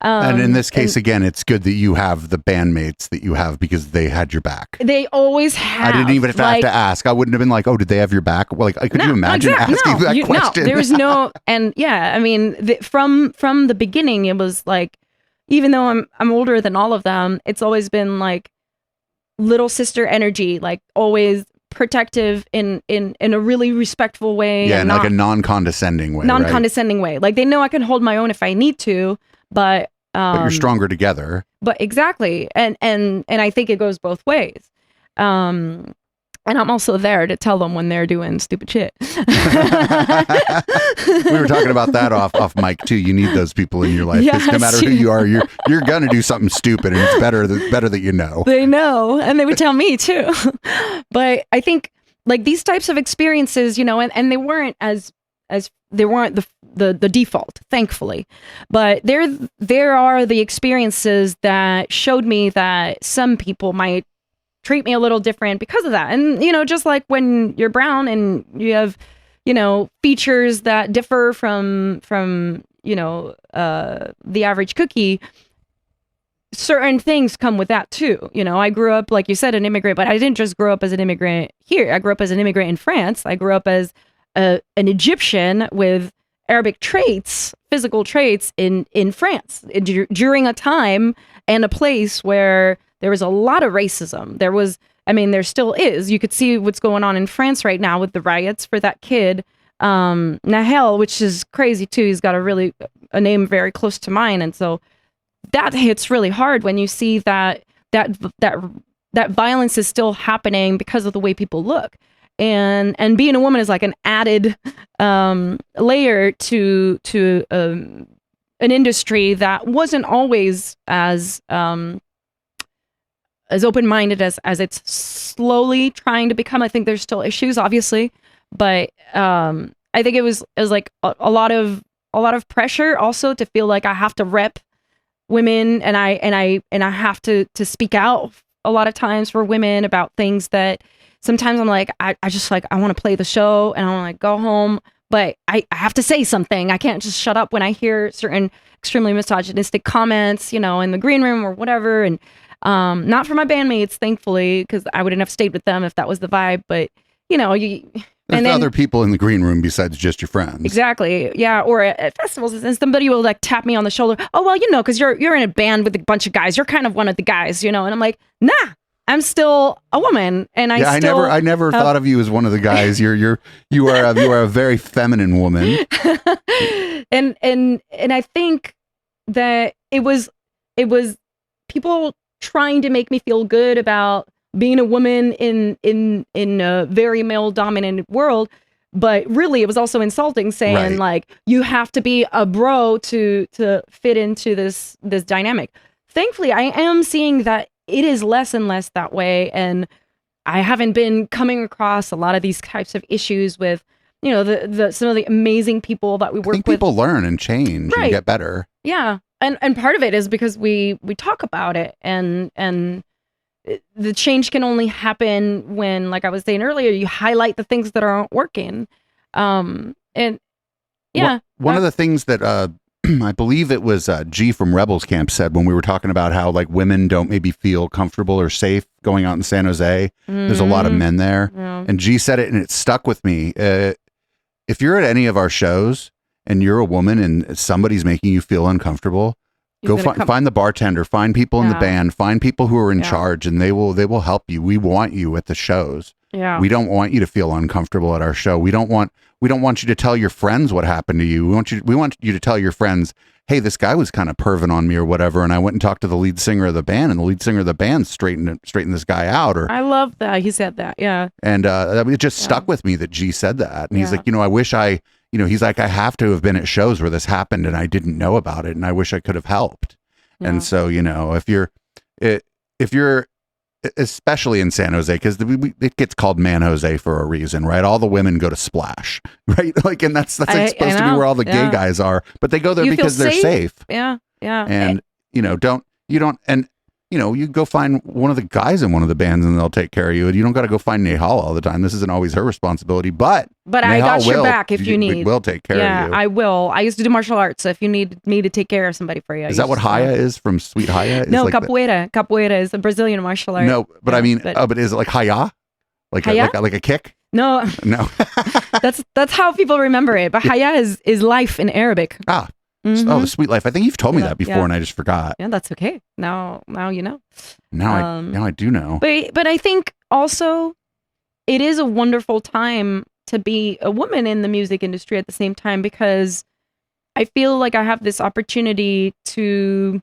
And in this case, again, it's good that you have the bandmates that you have, because they had your back. They always have. I didn't even have to ask. I wouldn't have been like, oh, did they have your back? Well, like, could you imagine asking that question? No, there was no, and yeah, I mean, from the beginning, it was like, even though I'm older than all of them, it's always been like little sister energy, like always protective in a really respectful way. Yeah, and like a non-condescending way. Non-condescending way. Like, they know I can hold my own if I need to, but you're stronger together. But exactly. And I think it goes both ways. And And I'm also there to tell them when they're doing stupid shit. We were talking about that off mic too. You need those people in your life, because no matter who you are, you're gonna do something stupid, and it's better that you know. They know, and they would tell me too. But I think like these types of experiences, and they weren't they weren't the default, thankfully. But there are the experiences that showed me that some people might treat me a little different because of that. And, just like when you're brown and you have, features that differ from the average cookie, certain things come with that too. I grew up, like you said, an immigrant, but I didn't just grow up as an immigrant here. I grew up as an immigrant in France. I grew up as an Egyptian with Arabic traits, physical traits in France during a time and a place where there was a lot of racism. There still is. You could see what's going on in France right now with the riots for that kid, Nehal, which is crazy too. He's got a name very close to mine. And so that hits really hard when you see that violence is still happening because of the way people look. And being a woman is like an added layer to an industry that wasn't always as open-minded as it's slowly trying to become. I think there's still issues, obviously, but I think it was like a lot of pressure also to feel like I have to rep women, and I have to speak out a lot of times for women about things that sometimes I'm like, I just like, I want to play the show and I want to like go home, but I have to say something. I can't just shut up when I hear certain extremely misogynistic comments, in the green room or whatever. And not for my bandmates, thankfully, because I wouldn't have stayed with them if that was the vibe. But there's other people in the green room besides just your friends. Exactly. Yeah. Or at festivals, and somebody will like tap me on the shoulder. Oh, well, because you're in a band with a bunch of guys. You're kind of one of the guys, and I'm like, nah, I'm still a woman, and I never thought of you as one of the guys. You are a very feminine woman. and I think that it was people trying to make me feel good about being a woman in a very male dominant world, but really it was also insulting, saying like you have to be a bro to fit into this dynamic. Thankfully, I am seeing that it is less and less that way, and I haven't been coming across a lot of these types of issues with the some of the amazing people that we work with. People learn and change and get better. Yeah. And part of it is because we talk about it, and the change can only happen when, like I was saying earlier, you highlight the things that aren't working. And yeah. One of the things that I believe it was G from Rebels Camp said when we were talking about how like women don't maybe feel comfortable or safe going out in San Jose. There's a lot of men there. Yeah. And G said it and it stuck with me. If you're at any of our shows and you're a woman and somebody's making you feel uncomfortable, go find the bartender, find people in the band, find people who are in charge, and they will help you. We want you at the shows. Yeah. We don't want you to feel uncomfortable at our show. We don't want you to tell your friends what happened to you. We want you to tell your friends, hey, this guy was kind of perving on me or whatever, and I went and talked to the lead singer of the band, and the lead singer of the band straightened this guy out. Or I love that he said that. Yeah. And it just stuck with me that G said that, and he's like, I wish he's like, I have to have been at shows where this happened and I didn't know about it, and I wish I could have helped. Yeah. And so, if you're especially in San Jose, because it gets called Man Jose for a reason, right? All the women go to Splash, right? Like, and that's supposed to be where all the gay guys are, but they go there because they're safe. Yeah. Yeah. And you go find one of the guys in one of the bands and they'll take care of you. And you don't got to go find Nehal all the time. This isn't always her responsibility, but I got your back if you need. We'll take care of you. Yeah, I will. I used to do martial arts, so if you need me to take care of somebody for you. Is that what Haya is from Sweet Haya? No, like capoeira. Capoeira is a Brazilian martial art. No, but I mean, but is it like Haya? Like a kick? No. No. that's how people remember it. But Haya is life in Arabic. Ah. Mm-hmm. Oh, the sweet life. I think you've told me that before and I just forgot. Yeah, that's okay. Now you know. Now I do know. But I think also it is a wonderful time to be a woman in the music industry at the same time, because I feel like I have this opportunity to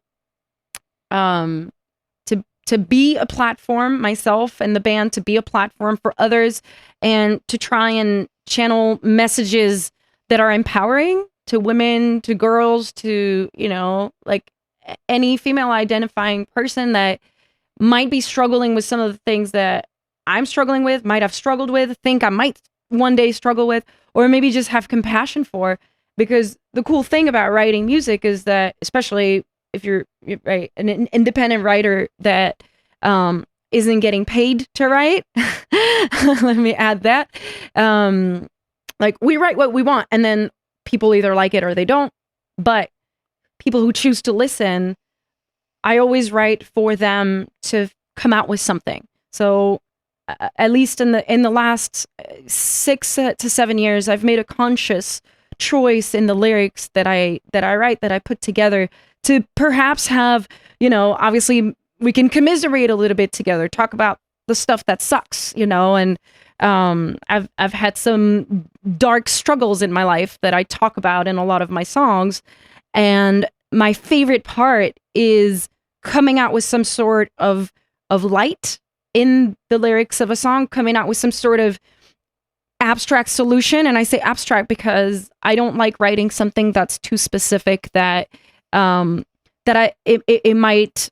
to be a platform, myself and the band, to be a platform for others, and to try and channel messages that are empowering to women, to girls, to, like any female identifying person that might be struggling with some of the things that I'm struggling with, might have struggled with, think I might one day struggle with, or maybe just have compassion for. Because the cool thing about writing music is that, especially if you're right, an independent writer that isn't getting paid to write, let me add that. Like, we write what we want, and then people either like it or they don't. But people who choose to listen, I always write for them to come out with something. So at least in the last 6 to 7 years, I've made a conscious choice in the lyrics that I write, that I put together, to perhaps have, obviously we can commiserate a little bit together, talk about the stuff that sucks, and I've had some dark struggles in my life that I talk about in a lot of my songs. And my favorite part is coming out with some sort of light in the lyrics of a song, coming out with some sort of abstract solution. And I say abstract because I don't like writing something that's too specific, that it might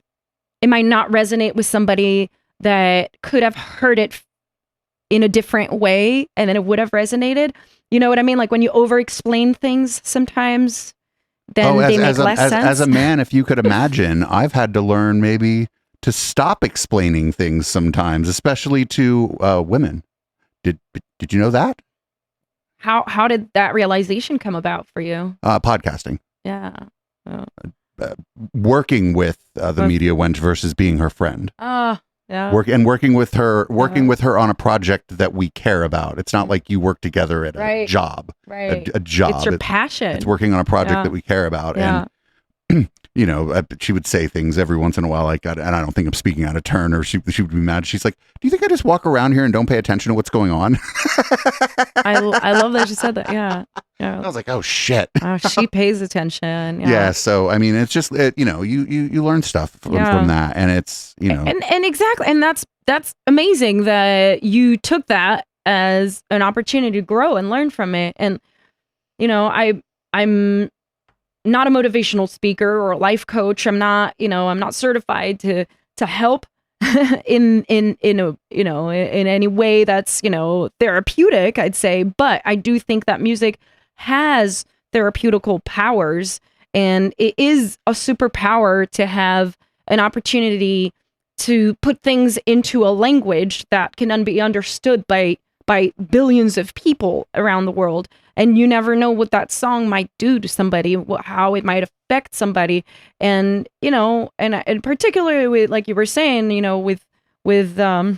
not resonate with somebody that could have heard it in a different way, and then it would have resonated. You know what I mean? Like, when you over explain things sometimes, then they make less sense. As a man, if you could imagine, I've had to learn maybe to stop explaining things sometimes, especially to women. Did you know that? How did that realization come about for you? Podcasting. Yeah. Oh. Working with the media wench versus being her friend. Yeah. Working with her on a project that we care about. It's not like you work together at a job. Right. A job. It's your passion. It's working on a project that we care about. Yeah. And she would say things every once in a while like, and I don't think I'm speaking out of turn, or she would be mad. She's like, "Do you think I just walk around here and don't pay attention to what's going on?" I love that she said that. Yeah. I was like, "Oh shit." She pays attention. Yeah. So I mean, it's just you learn stuff from that, and it's and exactly, and that's amazing that you took that as an opportunity to grow and learn from it. And I'm not a motivational speaker or a life coach. I'm not certified to help in any way that's therapeutic, I'd say. But I do think that music has therapeutical powers, and it is a superpower to have an opportunity to put things into a language that can be understood by billions of people around the world. And you never know what that song might do to somebody, how it might affect somebody. And and particularly with, like you were saying, with the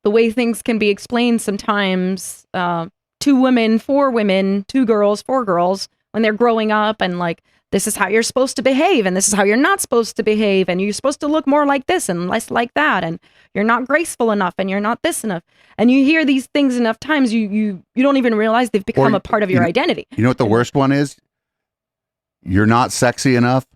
way things can be explained sometimes, 2 women, 4 women, 2 girls, 4 girls, when they're growing up, and like, this is how you're supposed to behave, and this is how you're not supposed to behave, and you're supposed to look more like this and less like that, and you're not graceful enough, and you're not this enough. And you hear these things enough times, you don't even realize they've become a part of your identity. You know what the worst one is? You're not sexy enough,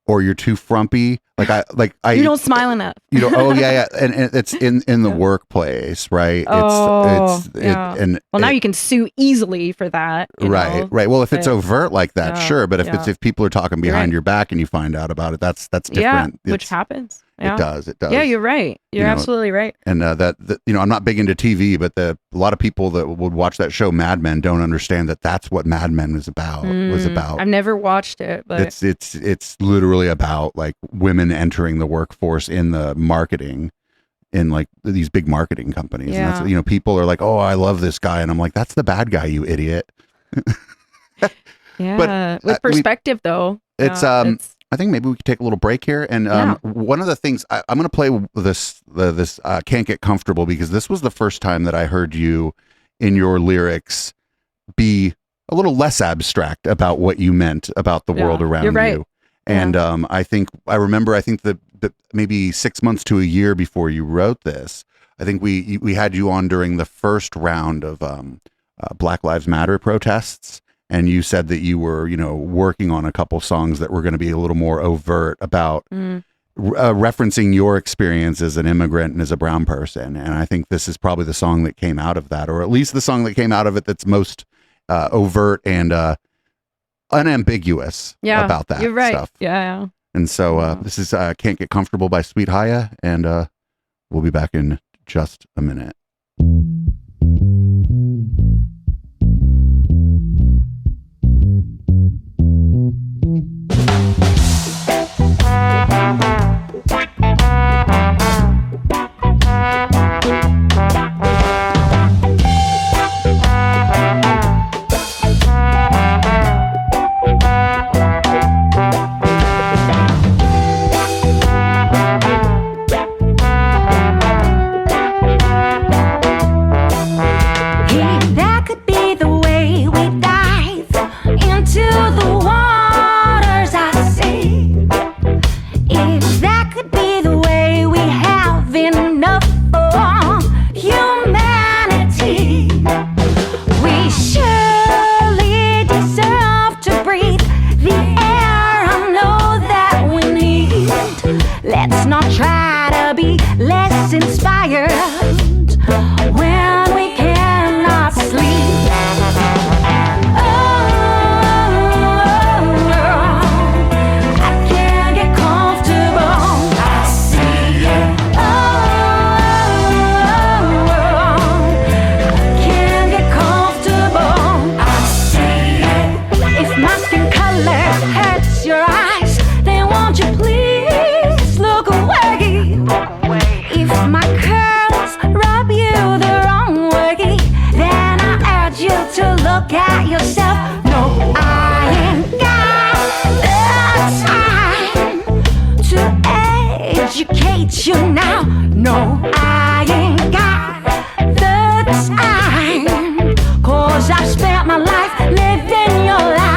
or you're too frumpy. You don't smile enough. Oh yeah, and it's in the workplace, right? Now you can sue easily for that. Right. Well, if it's overt like that, sure. But if people are talking behind your back and you find out about it, that's different. Yeah, which happens. Yeah. It does. Yeah, you're right. You're absolutely right. And I'm not big into TV, but a lot of people that would watch that show Mad Men don't understand that that's what Mad Men was about. I've never watched it, but it's literally about like women entering the workforce in the marketing, in like these big marketing companies. Yeah. And that's, people are like, "Oh, I love this guy," and I'm like, "That's the bad guy, you idiot." Yeah, but with perspective, though, it's I think maybe we could take a little break here. And one of the things I'm going to play this Can't Get Comfortable, because this was the first time that I heard you in your lyrics be a little less abstract about what you meant about the world around you. And I think that maybe 6 months to a year before you wrote this, I think we had you on during the first round of Black Lives Matter protests. And you said that you were, working on a couple songs that were going to be a little more overt about, referencing your experience as an immigrant and as a brown person. And I think this is probably the song that came out of that, or at least the song that came out of it that's most overt and unambiguous about that you're right. stuff. Yeah. And so this is Can't Get Comfortable by Sweet Haya, and we'll be back in just a minute. Let's not try to be less inspired when we cannot sleep. I can't get comfortable. I see it. I can't get comfortable. I see it. If my skin color hurts your eyes, then won't you please look away? If my curls rub you the wrong way, then I urge you to look at yourself. No, I ain't got the time to educate you now. No, I ain't got the time, 'cause I've spent my life living your life.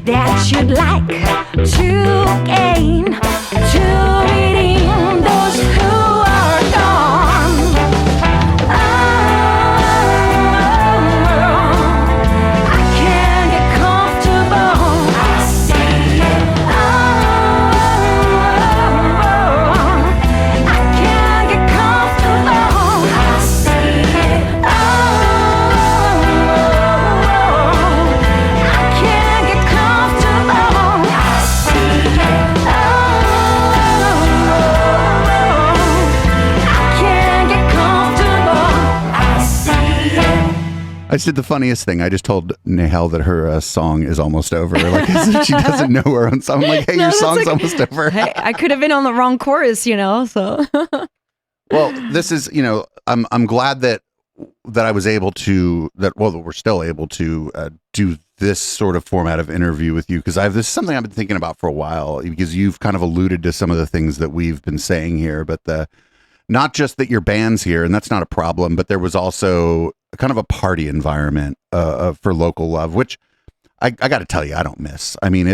That you'd like to gain, to redeem those who are gone. I can't get comfortable. I see it. I can't get comfortable. I see it. I can't get comfortable. I see it. I can't get comfortable. I see it. I just did the funniest thing. I just told Nehal that her song is almost over. Like, as if she doesn't know her own song. I'm like, hey, No, your that's song's like- almost over. Hey, I could have been on the wrong chorus, so. Well, this is, I'm glad that I was able to, that we're still able to do this sort of format of interview with you, because this is something I've been thinking about for a while, because you've kind of alluded to some of the things that we've been saying here, but not just that your band's here, and that's not a problem, but there was also kind of a party environment for Local Love, which I got to tell you, I don't miss. I mean,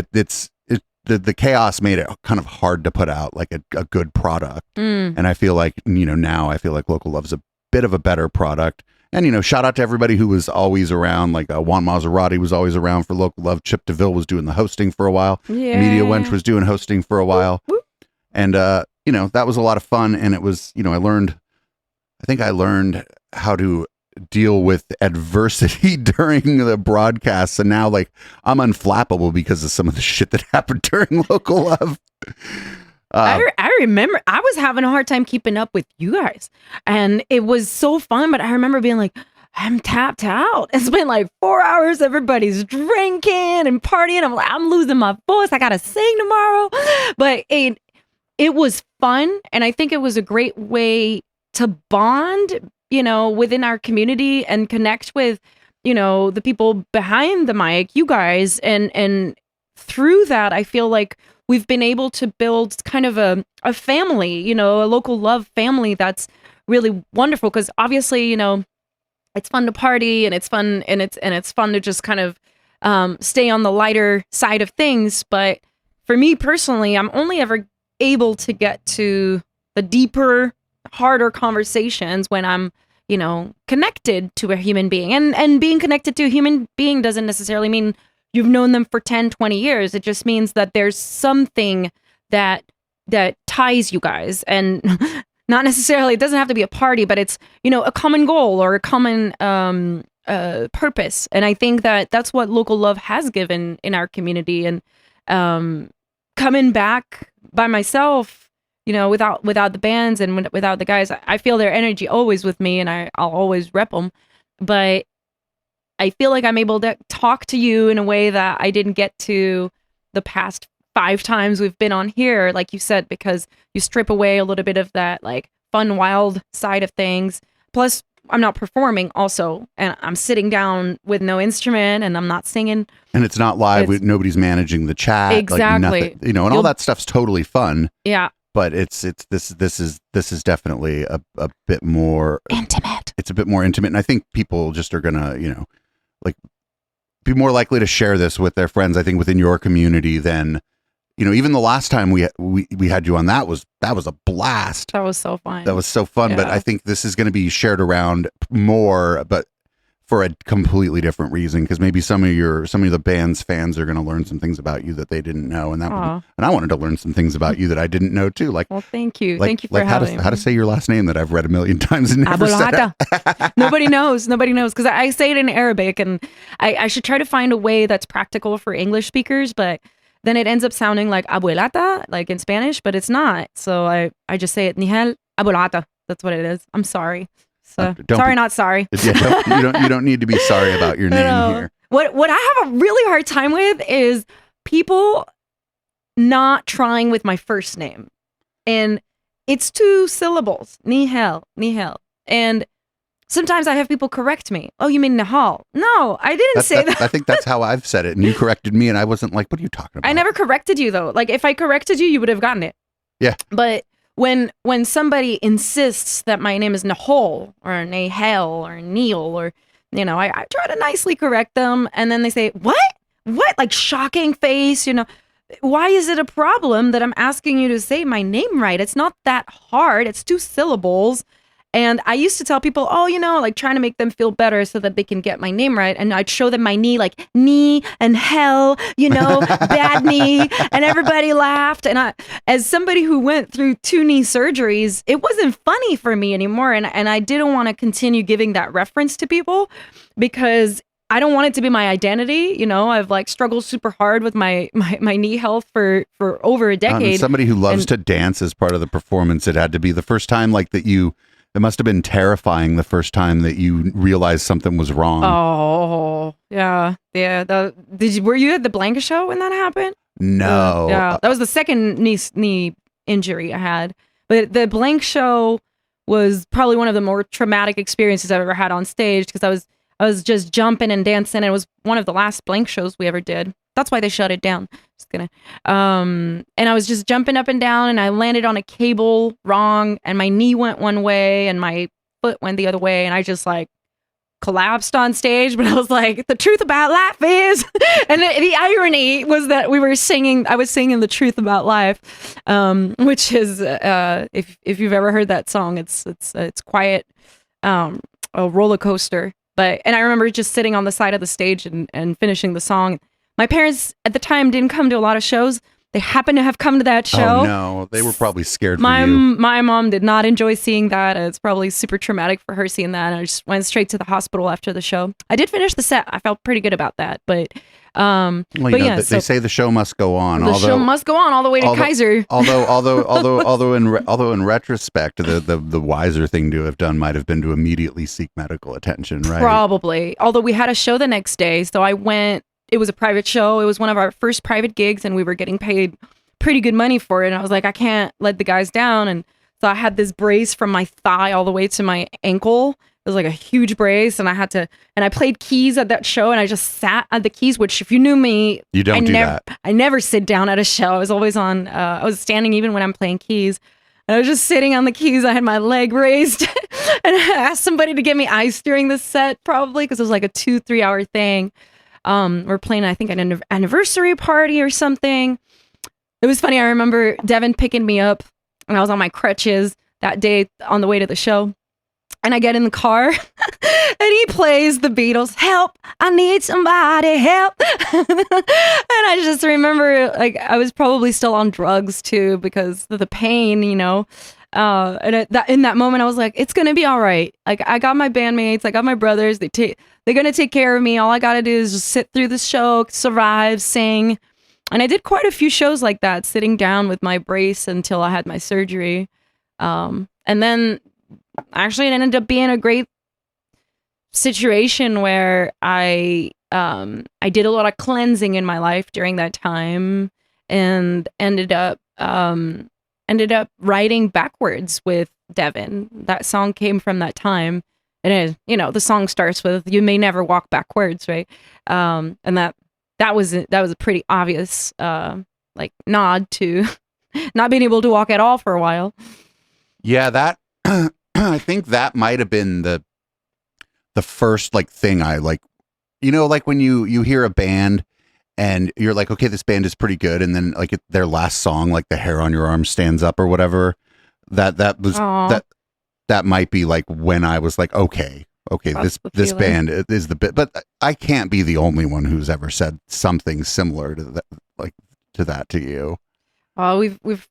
the chaos made it kind of hard to put out like a good product. And I feel like, now I feel like Local Love's a bit of a better product. And, shout out to everybody who was always around, like Juan Maserati was always around for Local Love. Chip DeVille was doing the hosting for a while. Yeah. Media Wench was doing hosting for a while. And, that was a lot of fun. And it was, I think I learned how to deal with adversity during the broadcasts. And now, like, I'm unflappable because of some of the shit that happened during Local Love. I remember I was having a hard time keeping up with you guys, and it was so fun. But I remember being like, I'm tapped out. It's been like 4 hours. Everybody's drinking and partying. I'm like, I'm losing my voice. I gotta sing tomorrow. But it was fun, and I think it was a great way to bond, within our community and connect with, the people behind the mic, you guys, and through that, I feel like we've been able to build kind of a family, a Local Love family that's really wonderful. Because obviously, it's fun to party and it's fun and it's fun to just kind of stay on the lighter side of things. But for me personally, I'm only ever able to get to the deeper, harder conversations when I'm, connected to a human being. And being connected to a human being doesn't necessarily mean you've known them for 10, 20 years. It just means that there's something that ties you guys. And not necessarily, it doesn't have to be a party, but it's, a common goal or a common purpose. And I think that that's what Local Love has given in our community. And coming back by myself, without the bands and without the guys, I feel their energy always with me, and I'll always rep them. But I feel like I'm able to talk to you in a way that I didn't get to the past 5 times we've been on here, like you said, because you strip away a little bit of that like fun, wild side of things. Plus, I'm not performing also, and I'm sitting down with no instrument and I'm not singing. And it's not live. Nobody's managing the chat. Exactly. Like nothing, and all that stuff's totally fun. Yeah. But this is definitely a bit more intimate. It's a bit more intimate, and I think people just are gonna be more likely to share this with their friends. I think within your community than even the last time we had you on, that was a blast. That was so fun. Yeah. But I think this is going to be shared around more, but for a completely different reason, because maybe some of the band's fans are going to learn some things about you that they didn't know, and and I wanted to learn some things about you that I didn't know too. Like, well, thank you for having me. How to say your last name that I've read a million times and never Abuelata. said it. Nobody knows because I say it in Arabic, and I should try to find a way that's practical for English speakers, but then it ends up sounding like Abuelata, like in Spanish, but it's not. So I just say it Nehal Abuelata. That's what it is. I'm sorry. So not sorry. Yeah, you don't need to be sorry about your name here. What I have a really hard time with is people not trying with my first name. And it's 2 syllables. Nehal. And sometimes I have people correct me. Oh, you mean Nehal? No, I didn't say that. I think that's how I've said it. And you corrected me and I wasn't like, what are you talking about? I never corrected you though. Like if I corrected you, you would have gotten it. Yeah. But when somebody insists that my name is Nehal or Nehal or Neil or, I try to nicely correct them. And then they say, what? Like shocking face, Why is it a problem that I'm asking you to say my name right? It's not that hard. It's 2 syllables. And I used to tell people, like trying to make them feel better so that they can get my name right. And I'd show them my knee, like knee and hell, bad knee. And everybody laughed. And as somebody who went through 2 knee surgeries, it wasn't funny for me anymore. And I didn't want to continue giving that reference to people because I don't want it to be my identity. I've like struggled super hard with my knee health for over a decade. Somebody who loves to dance as part of the performance, it had to be the first time like that it must have been terrifying the first time that you realized something was wrong. Oh, yeah. Yeah. Were you at the Blanca show when that happened? No. Yeah. That was the second knee injury I had. But the Blank show was probably one of the more traumatic experiences I've ever had on stage because I was just jumping and dancing. And it was one of the last Blank shows we ever did. That's why they shut it down. Just kidding. And I was just jumping up and down and I landed on a cable wrong and my knee went one way and my foot went the other way. And I just like collapsed on stage, but I was like, the truth about life is, and the irony was that I was singing the truth about life, which is, if you've ever heard that song, it's quite a roller coaster. And I remember just sitting on the side of the stage and finishing the song. My parents at the time didn't come to a lot of shows. They happened to have come to that show. Oh no, they were probably scared for my, you. My mom did not enjoy seeing that. It's probably super traumatic for her seeing that. And I just went straight to the hospital after the show. I did finish the set. I felt pretty good about that. But they say the show must go on. The show must go on all the way to Kaiser. Although in retrospect, the wiser thing to have done might have been to immediately seek medical attention, right? Probably. Although we had a show the next day, so I went. It was a private show. It was one of our first private gigs, and we were getting paid pretty good money for it. And I was like, I can't let the guys down. And so I had this brace from my thigh all the way to my ankle. It was like a huge brace, and I played keys at that show, and I just sat at the keys, which if you knew me, you don't do that. I never sit down at a show. I was always I was standing even when I'm playing keys. And I was just sitting on the keys. I had my leg raised, and I asked somebody to get me ice during the set, probably because it was like a 2-3 hour thing. We're playing, I think, an anniversary party or something. It was funny. I remember Devin picking me up, and I was on my crutches that day on the way to the show. And I get in the car, and he plays the Beatles, "Help, I need somebody, help." And I just remember, like, I was probably still on drugs too because of the pain, you know. And in that moment, I was like, it's going to be all right. Like, I got my bandmates, I got my brothers. They're going to take care of me. All I got to do is just sit through the show, survive, sing. And I did quite a few shows like that, sitting down with my brace until I had my surgery. And then actually it ended up being a great situation where I did a lot of cleansing in my life during that time, and ended up writing Backwards with Devin. That song came from that time. And the song starts with "You may never walk backwards," right? And that was a pretty obvious nod to not being able to walk at all for a while. Yeah, that I think that might have been the first thing I when you hear a band and you're like, okay, this band is pretty good, and then their last song, like "The Hair on Your Arm Stands Up" or whatever, that might be like when I was like, okay, this band is the bit. But I can't be the only one who's ever said something similar to that to you. We've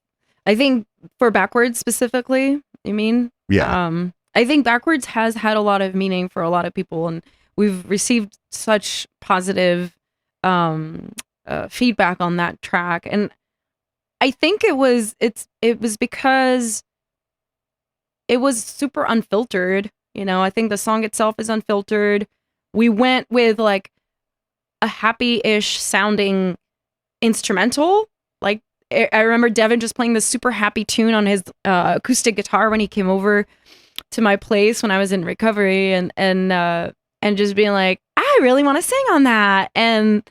I think for Backwards specifically, you mean? Yeah. I think Backwards has had a lot of meaning for a lot of people, and we've received such positive feedback on that track. And I think it was because it was super unfiltered. I think the song itself is unfiltered. We went with like a happy-ish sounding instrumental. Like, I remember Devin just playing this super happy tune on his acoustic guitar when he came over to my place when I was in recovery, and just being like, I really want to sing on that. And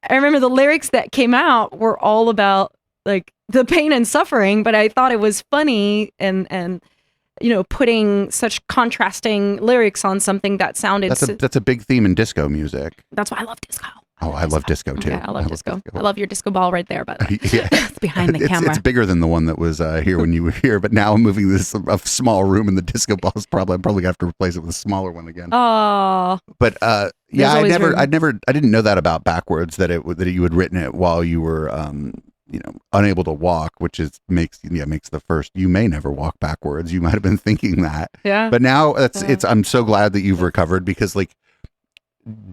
I remember the lyrics that came out were all about like the pain and suffering, but I thought it was funny and putting such contrasting lyrics on something that sounded... That's a big theme in disco music. That's why I love disco. I love disco too. Yeah, I love disco. I love your disco ball right there, but yeah. It's behind the camera. It's bigger than the one that was here when you were here, but now I'm moving this a small room, and the disco ball is I'm probably gonna have to replace it with a smaller one again. Oh. But I didn't know that about Backwards, that you had written it while you were unable to walk, which makes the first "You may never walk backwards." You might have been thinking that. Yeah. But now I'm so glad that you've recovered, because like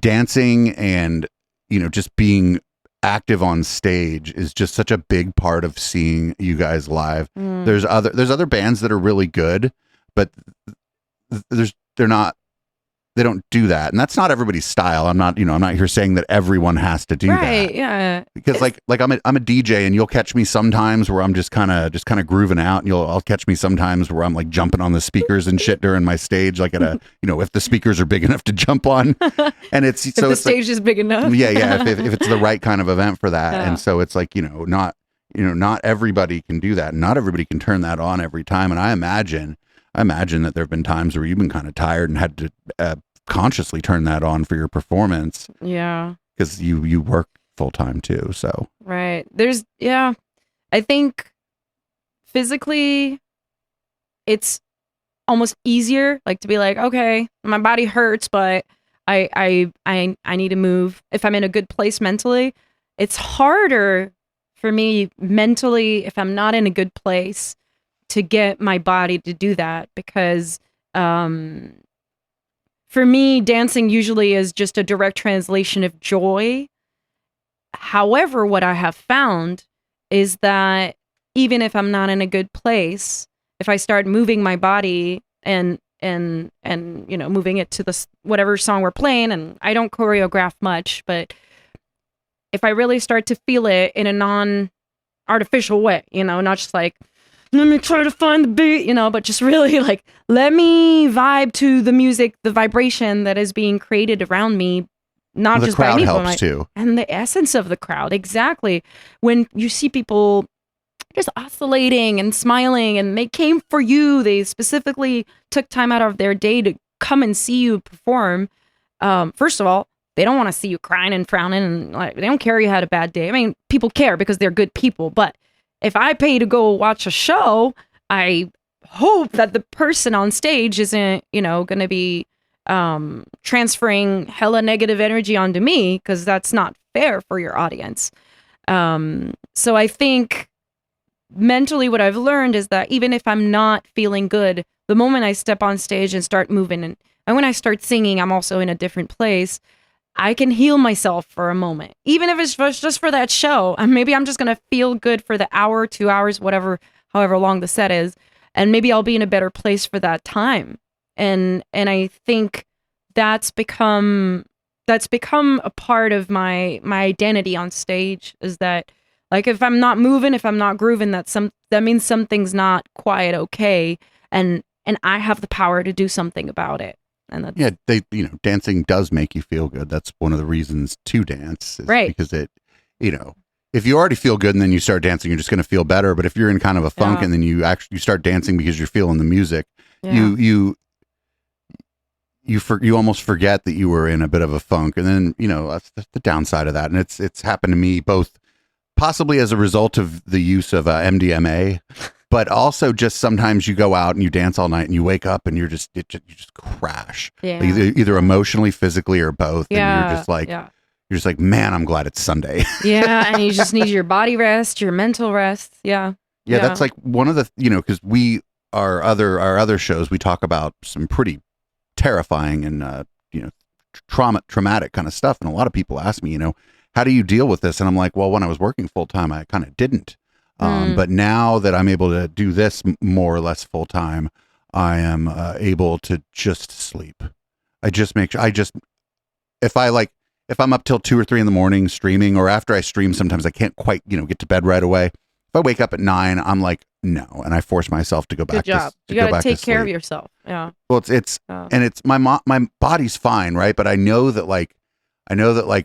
dancing and just being active on stage is just such a big part of seeing you guys live. There's other bands that are really good, but they don't do that, and that's not everybody's style. I'm not here saying that everyone has to do that. Right, yeah. Because like I'm a DJ, and you'll catch me sometimes where I'm just kind of grooving out, and I'll catch me sometimes where I'm like jumping on the speakers and shit during my stage, like at a if the speakers are big enough to jump on, and it's if the stage is big enough. Yeah. If it's the right kind of event for that, and so it's like not everybody can do that, and not everybody can turn that on every time. And I imagine that there have been times where you've been kind of tired and had to consciously turn that on for your performance. Yeah. Because you work full time too. So right. I think physically it's almost easier, like to be like, okay, my body hurts, but I need to move. If I'm in a good place mentally, it's harder for me mentally if I'm not in a good place to get my body to do that, because for me, dancing usually is just a direct translation of joy. However, what I have found is that even if I'm not in a good place, if I start moving my body and moving it to the whatever song we're playing, and I don't choreograph much, but if I really start to feel it in a non-artificial way, not just like, let me try to find the beat, but just really like, let me vibe to the music, the vibration that is being created around me. Not just by me, but helps too. And the essence of the crowd. Exactly. When you see people just oscillating and smiling, and they came for you, they specifically took time out of their day to come and see you perform. First of all, they don't want to see you crying and frowning, and like, they don't care you had a bad day. I mean, people care because they're good people, but if I pay to go watch a show, I hope that the person on stage isn't, going to be transferring hella negative energy onto me, because that's not fair for your audience. So I think mentally what I've learned is that even if I'm not feeling good, the moment I step on stage and start moving, and when I start singing, I'm also in a different place. I can heal myself for a moment, even if it's just for that show. And maybe I'm just going to feel good for the hour, 2 hours, however long the set is. And maybe I'll be in a better place for that time. And I think that's become a part of my identity on stage, is that, like, if I'm not moving, if I'm not grooving, that means something's not quite okay. And I have the power to do something about it. And that's, dancing does make you feel good. That's one of the reasons to dance, right? Because it, if you already feel good and then you start dancing, you're just going to feel better. But if you're in kind of a funk and then you start dancing because you're feeling the music, you almost forget that you were in a bit of a funk. And then, that's the downside of that. And it's happened to me both possibly as a result of the use of MDMA, but also just sometimes you go out and you dance all night and you wake up and you just crash, either emotionally, physically, or both. And you're just like, man, I'm glad it's Sunday. And you just need your body rest, your mental rest. Yeah, that's like one of the, because our other shows, we talk about some pretty terrifying and traumatic kind of stuff, and a lot of people ask me, how do you deal with this? And I'm like, well, when I was working full time, I kind of didn't. But now that I'm able to do this more or less full time, I am able to just sleep. I just make sure if I'm up till 2 or 3 in the morning streaming, or after I stream, sometimes I can't quite, get to bed right away. If I wake up at 9, I'm like, no. And I force myself to go back. Good job. You got to take care of yourself. Yeah. Well, and it's my body's fine. Right. But I know that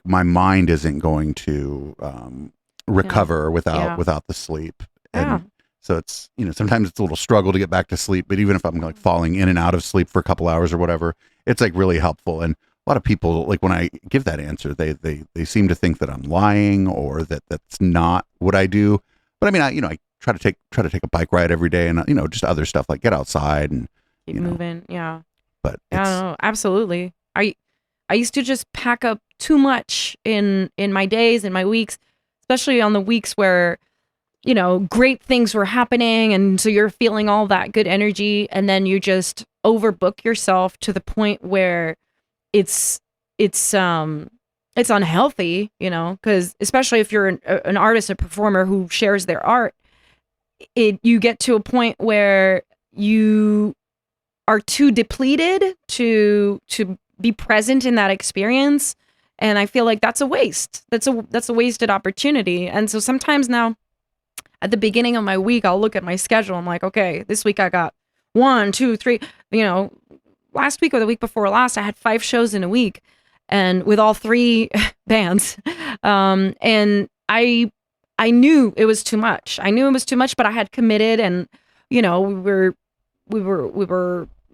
my mind isn't going to, recover without the sleep. And so it's, sometimes it's a little struggle to get back to sleep, but even if I'm like falling in and out of sleep for a couple hours or whatever, it's like really helpful. And a lot of people, like, when I give that answer, they seem to think that I'm lying, or that that's not what I do. But I mean, I try to take a bike ride every day, and just other stuff like get outside and keep moving. Yeah. But I don't know. Absolutely. I used to just pack up too much in my days and my weeks, especially on the weeks where, great things were happening. And so you're feeling all that good energy, and then you just overbook yourself to the point where it's unhealthy, because especially if you're an artist, a performer who shares their art, you get to a point where you are too depleted to be present in that experience. And I feel like that's a waste. That's a wasted opportunity. And so sometimes now at the beginning of my week, I'll look at my schedule. I'm like, okay, this week I got 1, 2, 3, last week or the week before last, I had 5 shows in a week, and with all 3 bands. And I knew it was too much. But I had committed, and, we were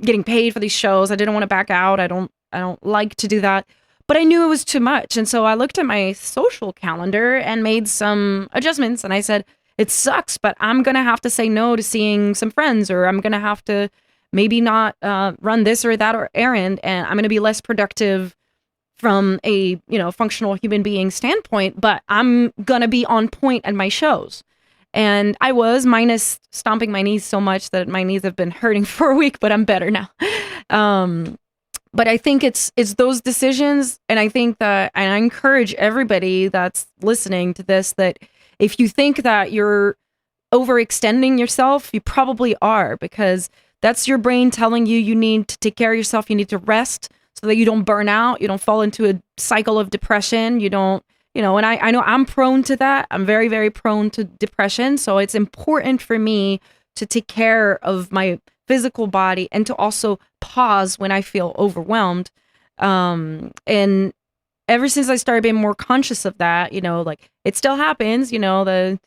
getting paid for these shows. I didn't want to back out. I don't don't like to do that. But I knew it was too much. And so I looked at my social calendar and made some adjustments. And I said, it sucks, but I'm going to have to say no to seeing some friends, or I'm going to have to maybe not run this or that or errand. And I'm going to be less productive from a, functional human being standpoint, but I'm going to be on point at my shows. And I was, minus stomping my knees so much that my knees have been hurting for a week, but I'm better now. But I think it's those decisions. And I think that, and I encourage everybody that's listening to this, that if you think that you're overextending yourself, you probably are, because that's your brain telling you you need to take care of yourself. You need to rest so that you don't burn out. You don't fall into a cycle of depression. You don't, and I know I'm prone to that. I'm very, very prone to depression. So it's important for me to take care of my physical body and to also pause when I feel overwhelmed. And ever since I started being more conscious of that, like it still happens, the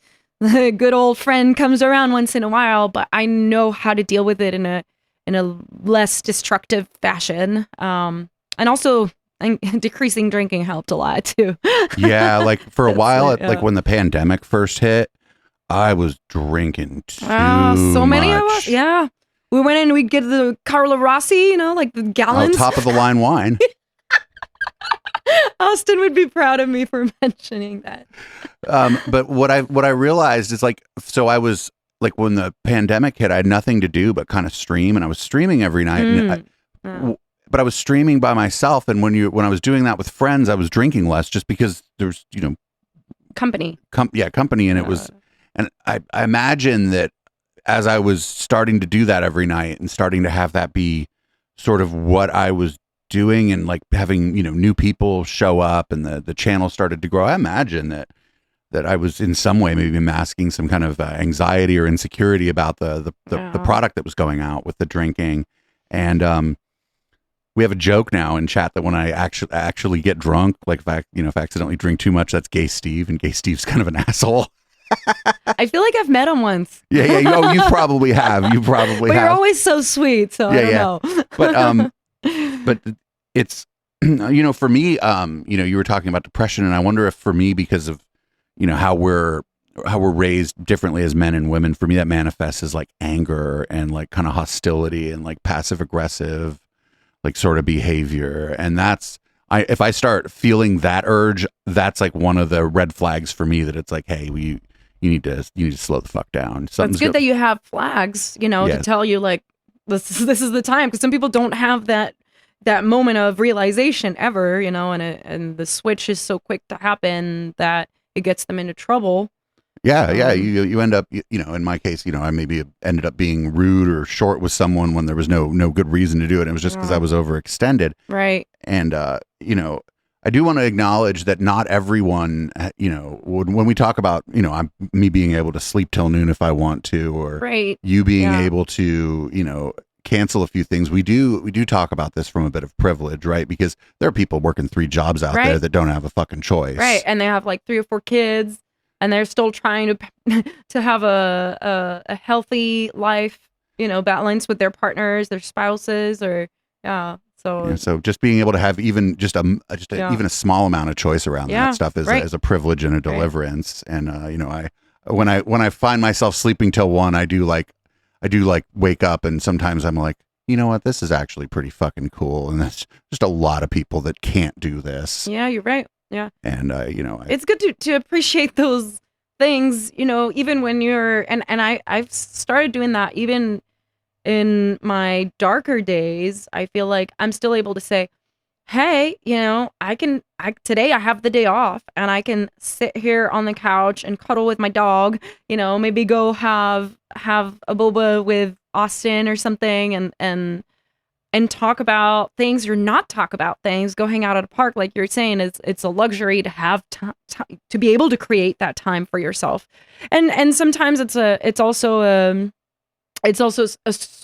good old friend comes around once in a while, but I know how to deal with it in a less destructive fashion. And also decreasing drinking helped a lot too. Yeah, like for a while, like when the pandemic first hit, I was drinking too so many much. of us. Yeah. We went in and we'd get the Carlo Rossi, like the gallons. Top of the line wine. Austin would be proud of me for mentioning that. But what I realized is so I was like, when the pandemic hit, I had nothing to do but kind of stream, and I was streaming every night. But I was streaming by myself, and when I was doing that with friends, I was drinking less just because there's company. Company, and it was, and I imagine that as I was starting to do that every night and starting to have that be sort of what I was doing, and like having new people show up, and the channel started to grow, I imagine that I was in some way maybe masking some kind of anxiety or insecurity about the product that was going out with the drinking. And we have a joke now in chat that when I actually get drunk, like if I accidentally drink too much, that's Gay Steve, and Gay Steve's kind of an asshole. I feel like I've met him once. Yeah. You probably have. You probably but have. You're always so sweet, so I don't know. But it's for me, you were talking about depression, and I wonder if for me, because of how we're raised differently as men and women, for me that manifests as like anger and like kind of hostility and like passive aggressive like sort of behavior. And if I start feeling that urge, that's like one of the red flags for me, that it's like, hey, you need to slow the fuck down. It's good that you have flags, to tell you like this is the time, because some people don't have that moment of realization ever, and the switch is so quick to happen that it gets them into trouble. Yeah. You end up, in my case, I maybe ended up being rude or short with someone when there was no good reason to do it. It was just because I was overextended. Right. And, I do want to acknowledge that not everyone, when we talk about, me being able to sleep till noon if I want to, or you being able to, cancel a few things. We do talk about this from a bit of privilege, right? Because there are people working 3 jobs out there that don't have a fucking choice. Right. And they have like 3 or 4 kids, and they're still trying to have a healthy life, balance with their partners, their spouses, or So just being able to have even just even a small amount of choice around that stuff is a privilege and a deliverance. And when I find myself sleeping till 1, I do wake up, and sometimes I'm like, you know what, this is actually pretty fucking cool, and that's just a lot of people that can't do this. Yeah, you're right. Yeah. And it's good to appreciate those things, even when you're and I've started doing that even in my darker days. I feel like I'm still able to say, hey, today I have the day off, and I can sit here on the couch and cuddle with my dog, maybe go have a boba with Austin or something, and talk about things, or not talk about things, go hang out at a park. Like you're saying, it's a luxury to have to be able to create that time for yourself. And sometimes it's also a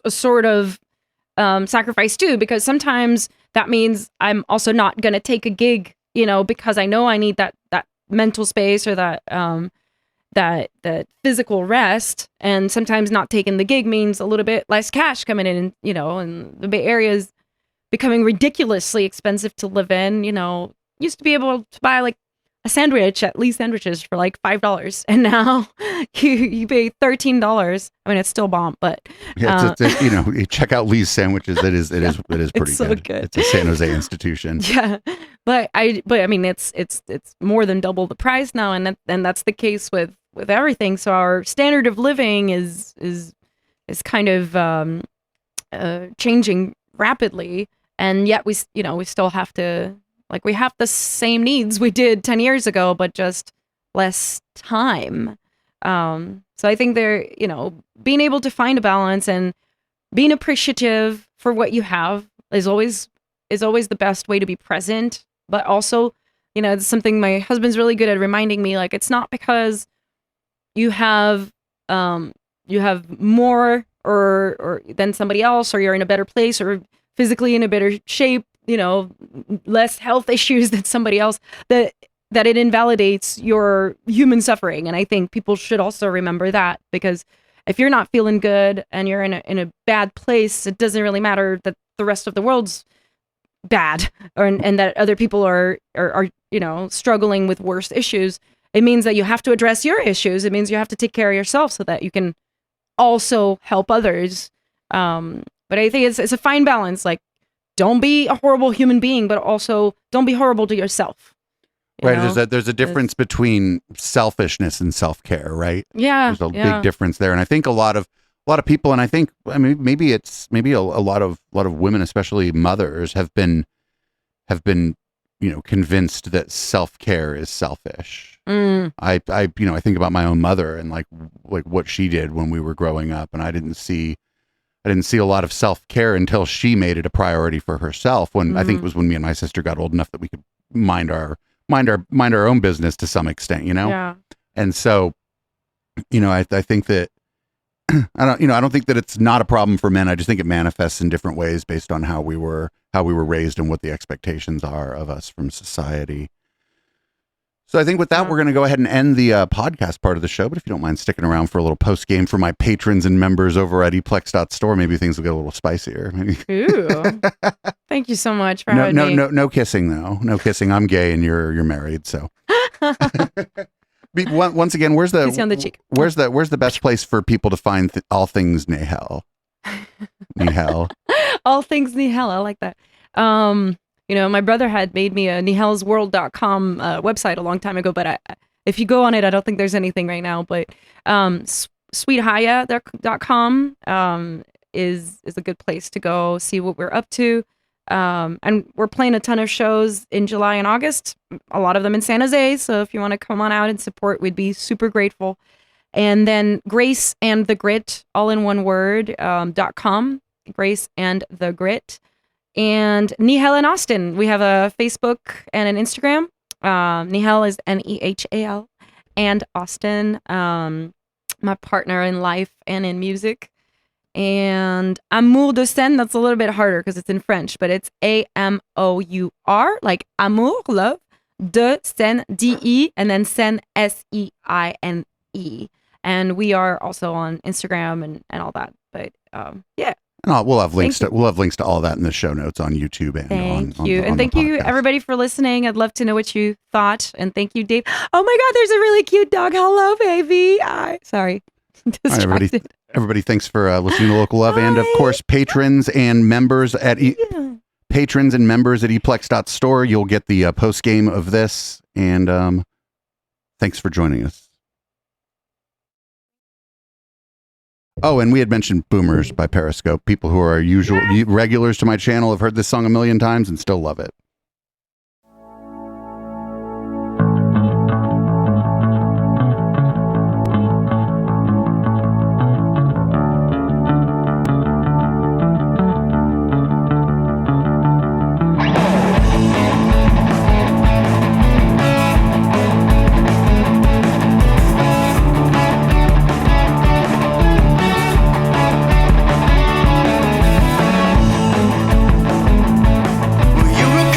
sort of sacrifice too, because sometimes that means I'm also not going to take a gig, because I know I need that mental space, or that physical rest. And sometimes not taking the gig means a little bit less cash coming in, and the Bay Area is becoming ridiculously expensive to live in. Used to be able to buy like a sandwich at Lee's Sandwiches for like $5, and now you pay $13. I mean, it's still bomb, but you check out Lee's Sandwiches. It is pretty so good. good. It's a San Jose institution. Yeah, but I mean, it's more than double the price now, and that's the case with everything. So our standard of living is kind of changing rapidly, and yet we still have to. Like, we have the same needs we did 10 years ago, but just less time. So I think being able to find a balance and being appreciative for what you have is always the best way to be present. But also, it's something my husband's really good at reminding me. Like, it's not because you have more or than somebody else, or you're in a better place, or physically in a better shape, less health issues than somebody else, that it invalidates your human suffering. And I think people should also remember that, because if you're not feeling good and you're in a bad place, it doesn't really matter that the rest of the world's bad, and that other people are struggling with worse issues. It means that you have to address your issues. It means you have to take care of yourself so that you can also help others. But I think it's a fine balance. Like, don't be a horrible human being, but also don't be horrible to yourself. Right. There's a difference between selfishness and self-care, right? Yeah. There's a big difference there. And I think a lot of people, and I mean, maybe a lot of women, especially mothers, have been convinced that self-care is selfish. I think about my own mother and like what she did when we were growing up, and I didn't see a lot of self-care until she made it a priority for herself. When I think it was when me and my sister got old enough that we could mind our own business to some extent, Yeah. And so, I think that I don't think that it's not a problem for men. I just think it manifests in different ways based on how we were raised and what the expectations are of us from society. So I think with that, we're going to go ahead and end the podcast part of the show. But if you don't mind sticking around for a little post game for my patrons and members over at eplex.store, maybe things will get a little spicier. Ooh. Thank you so much for having me. No kissing though. No kissing. I'm gay and you're married. So once again, where's the best place for people to find all things Nehal? Nehal. All things Nehal. I like that. My brother had made me a nehalsworld.com website a long time ago, but if you go on it, I don't think there's anything right now. But sweethaya.com is a good place to go see what we're up to. And we're playing a ton of shows in July and August, a lot of them in San Jose. So if you want to come on out and support, we'd be super grateful. And then Grace and the Grit, all in one word, .com, Grace and the Grit. And Nehal and Austin, we have a Facebook and an Instagram. Nehal is Nehal, and Austin, my partner in life and in music. And Amour de scène, that's a little bit harder because it's in French, but it's AMOUR, like amour, love, de scène, DE, and then scène, SEINE. And we are also on Instagram and all that. But yeah. We'll have links to all that in the show notes on YouTube and thank you. And thank you everybody for listening. I'd love to know what you thought. And thank you, Dave. Oh my God, there's a really cute dog. Hello, baby. Sorry. All right, everybody, thanks for listening to Local Love. Bye. And of course, patrons and members at eplex.store, you'll get the post game of this. And thanks for joining us. Oh, and we had mentioned Boomers by Periscope. People who are regulars to my channel have heard this song a million times and still love it. You're a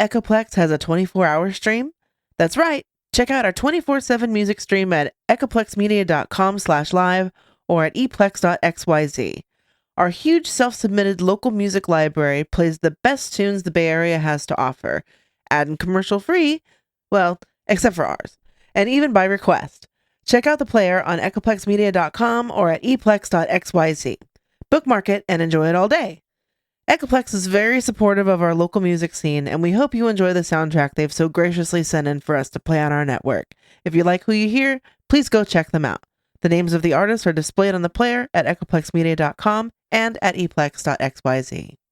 Echoplex has a 24-hour stream? That's right. Check out our 24/7 music stream at echoplexmedia.com/live or at eplex.xyz. Our huge self-submitted local music library plays the best tunes the Bay Area has to offer, and commercial free, well, except for ours, and even by request. Check out the player on echoplexmedia.com or at eplex.xyz. Bookmark it and enjoy it all day. Echoplex is very supportive of our local music scene, and we hope you enjoy the soundtrack they've so graciously sent in for us to play on our network. If you like who you hear, please go check them out. The names of the artists are displayed on the player at echoplexmedia.com and at eplex.xyz.